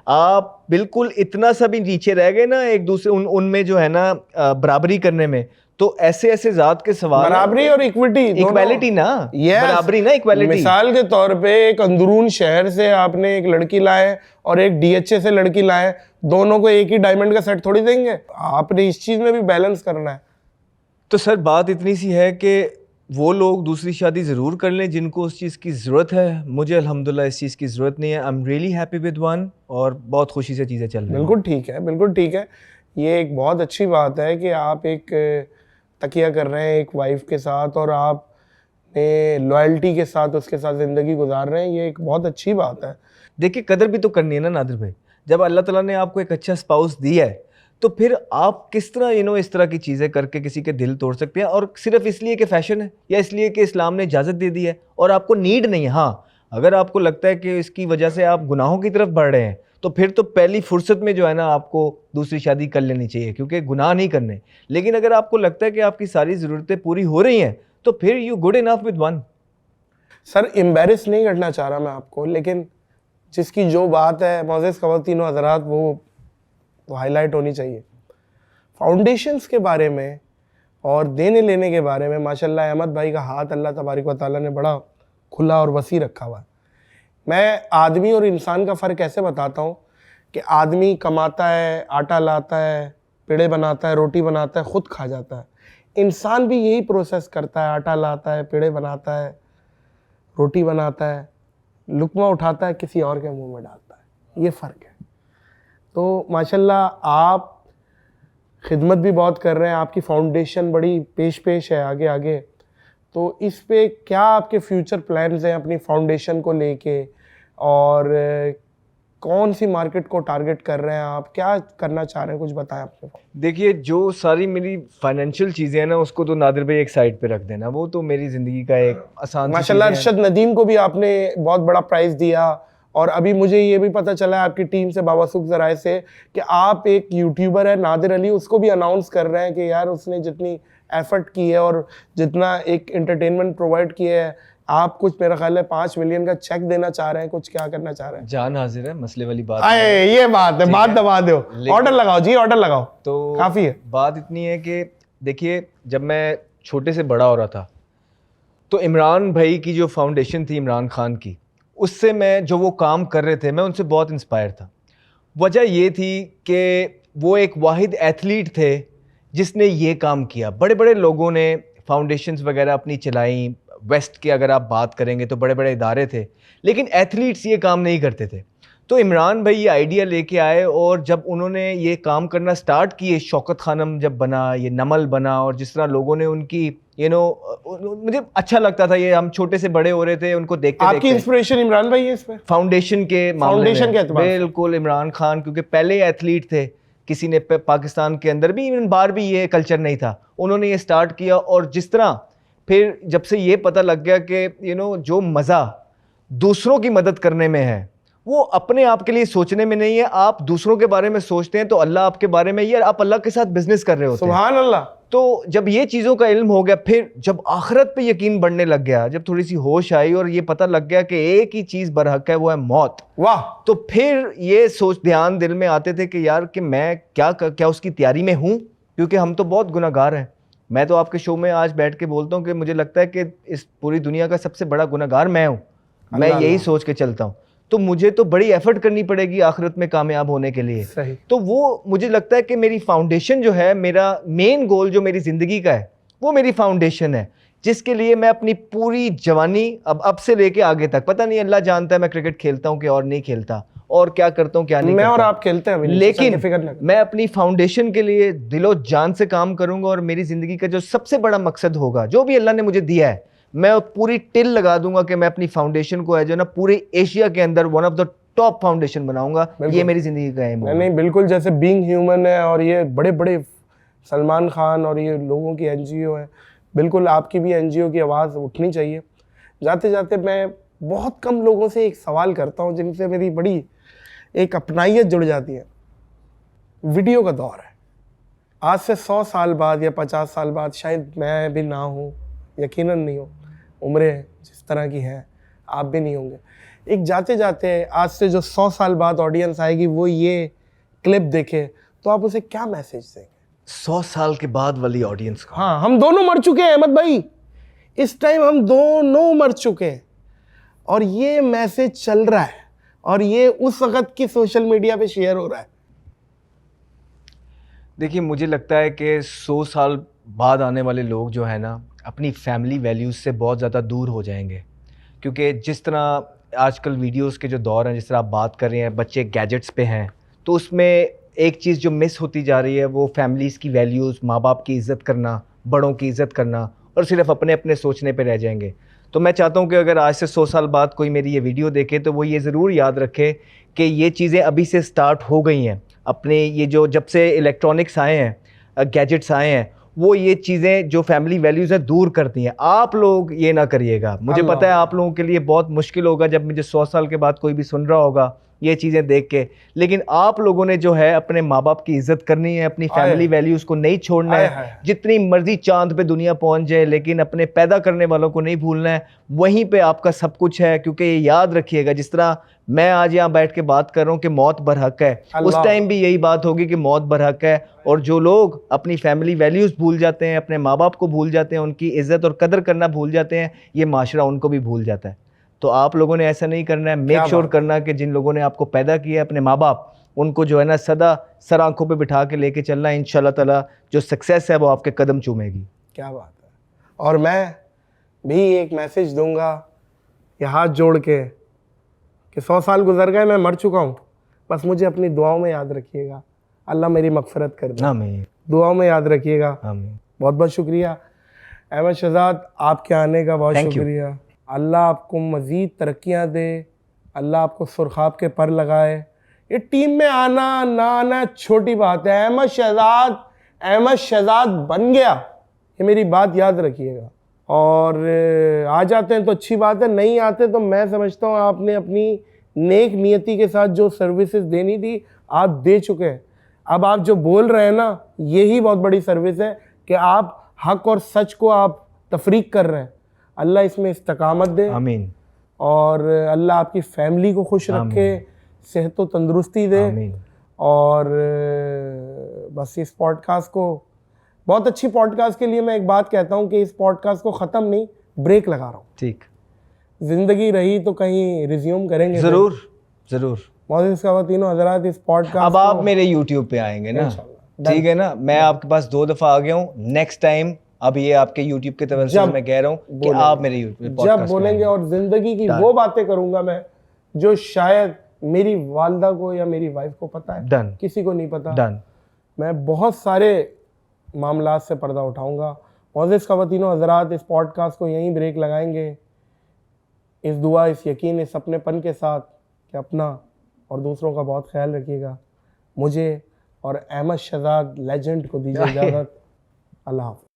S2: आप बिल्कुल इतना सा भी नीचे रह गए ना एक दूसरे उनमें जो है ना बराबरी करने में, तो ऐसे ऐसे जात के सवाल।
S1: बराबरी और
S2: इक्वालिटी ना, बराबरी ना इक्वालिटी।
S1: मिसाल के तौर पे एक अंदरून शहर से आपने एक लड़की लाए और एक डीएचए से लड़की लाए, दोनों को एक ही डायमंड का सेट थोड़ी देंगे। आपने इस चीज में भी बैलेंस करना है।
S2: तो सर बात इतनी सी है कि वो लोग दूसरी शादी ज़रूर कर लें जिनको उस चीज़ की ज़रूरत है। मुझे अल्हम्दुलिल्लाह इस चीज़ की ज़रूरत नहीं है। I am really happy with one, और बहुत खुशी से चीज़ें चल रही हैं।
S1: बिल्कुल ठीक है, बिल्कुल ठीक है। ये एक बहुत अच्छी बात है कि आप एक तकिया कर रहे हैं एक वाइफ के साथ और आप लॉयल्टी के साथ उसके साथ ज़िंदगी गुजार रहे हैं। ये एक बहुत अच्छी बात है।
S2: देखिए कदर भी तो करनी है ना नादिर भाई। जब अल्लाह ताला ने आपको एक अच्छा स्पाउस दिया है तो फिर आप किस तरह इस तरह की चीज़ें करके किसी के दिल तोड़ सकते हैं, और सिर्फ इसलिए कि फ़ैशन है या इसलिए कि इस्लाम ने इजाज़त दे दी है और आपको नीड नहीं है। हाँ, अगर आपको लगता है कि इसकी वजह से आप गुनाहों की तरफ बढ़ रहे हैं तो फिर तो पहली फुर्सत में जो है ना आपको दूसरी शादी कर लेनी चाहिए, क्योंकि गुनाह नहीं करने। लेकिन अगर आपको लगता है कि आपकी सारी ज़रूरतें पूरी हो रही हैं तो फिर you good enough with one.
S1: Sir embarrass नहीं करना चाह रहा मैं आपको, लेकिन जिसकी जो बात है मोअज़्ज़िज़ ख़वातीन व हज़रात वो हाईलाइट होनी चाहिए। फाउंडेशंस के बारे में और देने लेने के बारे में माशाल्लाह अहमद भाई का हाथ अल्लाह तबारक व तआला ने बड़ा खुला और वसी रखा हुआ है। मैं आदमी और इंसान का फ़र्क ऐसे बताता हूँ कि आदमी कमाता है, आटा लाता है, पेड़े बनाता है, रोटी बनाता है, ख़ुद खा जाता है। इंसान भी यही प्रोसेस करता है, आटा लाता है, पेड़े बनाता है, रोटी बनाता है, लुक़मा उठाता है, किसी और के मुंह में डालता है। ये फ़र्क है। तो माशाल्लाह आप खिदमत भी बहुत कर रहे हैं, आपकी फाउंडेशन बड़ी पेश है आगे आगे। तो इस पे क्या आपके फ्यूचर प्लान्स हैं अपनी फाउंडेशन को लेके, और कौन सी मार्केट को टारगेट कर रहे हैं आप, क्या करना चाह रहे हैं, कुछ बताएं आपने।
S2: देखिए जो सारी मेरी फाइनेंशियल चीज़ें हैं ना उसको तो नादिर भाई एक साइड पे रख देना, वो तो मेरी ज़िंदगी का एक आसान
S1: माशाल्लाह अरशद नदीम को भी आपने बहुत बड़ा प्राइज़ दिया और अभी मुझे ये भी पता चला है आपकी टीम से, बाबासुख ज़राए से, कि आप एक यूट्यूबर है नादिर अली, उसको भी अनाउंस कर रहे हैं कि यार उसने जितनी एफर्ट की है और जितना एक एंटरटेनमेंट प्रोवाइड किया है, आप कुछ मेरा ख्याल है 5 मिलियन का चेक देना चाह रहे हैं, कुछ क्या करना चाह रहे हैं?
S2: जान हाजिर है, मसले वाली बात
S1: अरे ये बात है, बात दबा दो, ऑर्डर लगाओ जी, ऑर्डर लगाओ,
S2: तो
S1: काफ़ी है।
S2: बात इतनी है कि देखिए, जब मैं छोटे से बड़ा हो रहा था तो इमरान भाई की जो फाउंडेशन थी, इमरान खान की, उससे मैं जो वो काम कर रहे थे मैं उनसे बहुत इंस्पायर था। वजह ये थी कि वो एक वाहिद एथलीट थे जिसने ये काम किया। बड़े बड़े लोगों ने फाउंडेशंस वगैरह अपनी चलाई, वेस्ट की अगर आप बात करेंगे तो बड़े बड़े इदारे थे, लेकिन एथलीट्स ये काम नहीं करते थे। तो इमरान भाई ये आइडिया लेके आए और जब उन्होंने ये काम करना स्टार्ट किए, शौकत खानम जब बना, ये नमल बना, और जिस तरह लोगों ने उनकी मुझे अच्छा लगता था, ये हम छोटे से बड़े हो रहे थे उनको देखते
S1: आपकी
S2: देखते।
S1: इंस्पिरेशन इमरान भाई है इसमें?
S2: फाउंडेशन के मामले
S1: फाउंडेशन
S2: में
S1: के एतबार से।
S2: बिल्कुल इमरान खान, क्योंकि पहले एथलीट थे, किसी ने पाकिस्तान के अंदर भी, इवन बाहर भी ये कल्चर नहीं था, उन्होंने ये स्टार्ट किया। और जिस तरह फिर जब से ये पता लग गया कि जो मज़ा दूसरों की मदद करने में है वो अपने आप के लिए सोचने में नहीं है। आप दूसरों के बारे में सोचते हैं तो अल्लाह आपके बारे में, ये आप अल्लाह के साथ बिजनेस कर रहे होते हैं।
S1: सुभान अल्लाह।
S2: तो जब ये चीज़ों का इल्म हो गया, फिर जब आखिरत पे यकीन बढ़ने लग गया, जब थोड़ी सी होश आई और ये पता लग गया कि एक ही चीज़ बरहक है, वो है मौत,
S1: वाह,
S2: तो फिर ये सोच ध्यान दिल में आते थे कि यार कि मैं क्या उसकी तैयारी में हूँ, क्योंकि हम तो बहुत गुनहगार हैं। मैं तो आपके शो में आज बैठ के बोलता हूँ कि मुझे लगता है कि इस पूरी दुनिया का सबसे बड़ा गुनहगार मैं हूँ। मैं यही सोच के चलता हूँ, तो मुझे तो बड़ी एफर्ट करनी पड़ेगी आखिरत में कामयाब होने के लिए।
S1: सही।
S2: तो वो मुझे लगता है कि मेरी फाउंडेशन जो है, मेरा मेन गोल जो मेरी ज़िंदगी का है, वो मेरी फाउंडेशन है, जिसके लिए मैं अपनी पूरी जवानी अब से लेके आगे तक, पता नहीं अल्लाह जानता है मैं क्रिकेट खेलता हूँ कि और नहीं खेलता, और क्या करता हूँ क्या नहीं
S1: मैं
S2: करता।
S1: और आप खेलते हैं अभी,
S2: लेकिन
S1: फिक्र ना करो।
S2: मैं अपनी फाउंडेशन के लिए दिलो जान से काम करूंगा, और मेरी ज़िंदगी का जो सबसे बड़ा मकसद होगा, जो भी अल्लाह ने मुझे दिया है, मैं पूरी टिल लगा दूंगा कि मैं अपनी फाउंडेशन को है जो ना पूरे एशिया के अंदर one of the top foundation बनाऊंगा। ये मेरी ज़िंदगी का एम है।
S1: नहीं, बिल्कुल, जैसे बीइंग ह्यूमन है, और ये बड़े बड़े सलमान खान और ये लोगों की एनजीओ है, बिल्कुल आपकी भी एनजीओ की आवाज़ उठनी चाहिए। जाते जाते मैं बहुत कम लोगों से एक सवाल करता हूँ जिनसे मेरी बड़ी एक अपनाइयत जुड़ जाती है। वीडियो का दौर है, आज से 100 साल बाद या 50 साल बाद शायद मैं भी ना हूँ, यकीनन नहीं हो, उम्रें जिस तरह की हैं आप भी नहीं होंगे। एक जाते जाते आज से जो 100 साल बाद ऑडियंस आएगी, वो ये क्लिप देखे तो आप उसे क्या मैसेज देंगे?
S2: 100 साल के बाद वाली ऑडियंस का?
S1: हाँ, हम दोनों मर चुके हैं अहमद भाई, इस टाइम हम दोनों मर चुके हैं, और ये मैसेज चल रहा है, और ये उस वक्त की सोशल मीडिया पे शेयर हो रहा है।
S2: देखिए, मुझे लगता है कि 100 साल बाद आने वाले लोग जो है ना, अपनी फैमिली वैल्यूज़ से बहुत ज़्यादा दूर हो जाएंगे, क्योंकि जिस तरह आजकल वीडियोस के जो दौर हैं, जिस तरह आप बात कर रहे हैं, बच्चे गैजेट्स पे हैं, तो उसमें एक चीज़ जो मिस होती जा रही है वो फैमिलीज़ की वैल्यूज़, माँ बाप की इज़्ज़त करना, बड़ों की इज़्ज़त करना, और सिर्फ अपने अपने सोचने पे रह जाएंगे। तो मैं चाहता हूँ कि अगर आज से 100 साल बाद कोई मेरी ये वीडियो देखे तो वो ये ज़रूर याद रखे कि ये चीज़ें अभी से स्टार्ट हो गई हैं। अपने ये जो जब से इलेक्ट्रॉनिक्स आए हैं, गैजेट्स आए हैं, वो ये चीज़ें जो फैमिली वैल्यूज़ हैं दूर करती हैं। आप लोग ये ना करिएगा। मुझे पता है आप लोगों के लिए बहुत मुश्किल होगा जब मुझे 100 साल के बाद कोई भी सुन रहा होगा ये चीज़ें देख के, लेकिन आप लोगों ने जो है अपने माँ बाप की इज़्ज़त करनी है, अपनी फैमिली वैल्यूज़ को नहीं छोड़ना है। जितनी मर्जी चांद पे दुनिया पहुंच जाए, लेकिन अपने पैदा करने वालों को नहीं भूलना है। वहीं पे आपका सब कुछ है, क्योंकि ये याद रखिएगा, जिस तरह मैं आज यहाँ बैठ के बात कर रहा हूँ कि मौत बरहक है, उस टाइम भी यही बात होगी कि मौत बरहक है। और जो लोग अपनी फैमिली वैल्यूज़ भूल जाते हैं, अपने माँ बाप को भूल जाते हैं, उनकी इज़्ज़त और कदर करना भूल जाते हैं, ये माशरा उनको भी भूल जाता है। तो आप लोगों ने ऐसा नहीं करना है। मेक श्योर करना कि जिन लोगों ने आपको पैदा किया, अपने माँ बाप, उनको जो है ना सदा सर आंखों पे बिठा के लेके चलना है। इंशाल्लाह ताला जो सक्सेस है वो आपके कदम चूमेगी।
S1: क्या बात है। और मैं भी एक मैसेज दूंगा ये हाथ जोड़ के कि 100 साल गुजर गए, मैं मर चुका हूँ, बस मुझे अपनी दुआओं में याद रखिएगा। अल्लाह मेरी मगफरत कर दे,
S2: आमीन।
S1: दुआओं में याद रखिएगा।
S2: आमीन।
S1: बहुत बहुत शुक्रिया अहमद शहजाद, आपके आने का बहुत शुक्रिया। अल्लाह आपको मज़ीद तरक्कियाँ दे, अल्लाह आपको सुरखाब के पर लगाए। ये टीम में आना ना आना छोटी बात है, अहमद शहजाद बन गया, ये मेरी बात याद रखिएगा। और आ जाते हैं तो अच्छी बात है, नहीं आते तो मैं समझता हूँ आपने अपनी नेक नियति के साथ जो सर्विसेज देनी थी आप दे चुके हैं। अब आप जो बोल रहे हैं ना, यही बहुत बड़ी सर्विस है कि आप हक और सच को आप तफरीक कर रहे हैं। अल्लाह इसमें इस्तकामत दे
S2: आमीन
S1: और अल्लाह आपकी फैमिली को खुश रखे, सेहत व तंदुरुस्ती दे।
S2: आमीन।
S1: और बस इस पॉडकास्ट को, बहुत अच्छी पॉडकास्ट के लिए मैं एक बात कहता हूँ कि इस पॉडकास्ट को ख़त्म नहीं, ब्रेक लगा रहा हूँ।
S2: ठीक,
S1: ज़िंदगी रही तो कहीं रिज्यूम करेंगे।
S2: ज़रूर ज़रूर।
S1: मौजूद ख़वातीनो हज़रात, इस पॉडकास्ट
S2: अब आप मेरे YouTube पे आएंगे ना, ठीक है ना। मैं आपके पास 2 दफ़ा आ गया हूँ, नेक्स्ट टाइम अब ये आपके YouTube के तरफ से मैं कह रहा हूँ कि आप मेरे YouTube
S1: जब बोलेंगे, और ज़िंदगी की वो बातें करूँगा मैं जो शायद मेरी वालदा को या मेरी वाइफ को पता है,
S2: डन,
S1: किसी को नहीं पता।
S2: डन।
S1: मैं बहुत सारे मामलात से पर्दा उठाऊंगा। मौजूद ख़वातीनो हज़रात, इस पॉडकास्ट को यहीं ब्रेक लगाएंगे, इस दुआ, इस यकीन, इस अपनेपन के साथ कि अपना और दूसरों का बहुत ख्याल रखिएगा। मुझे और अहमद शहजाद लेजेंड को दीजिए इजाज़त। अल्लाह हाफ़िज़।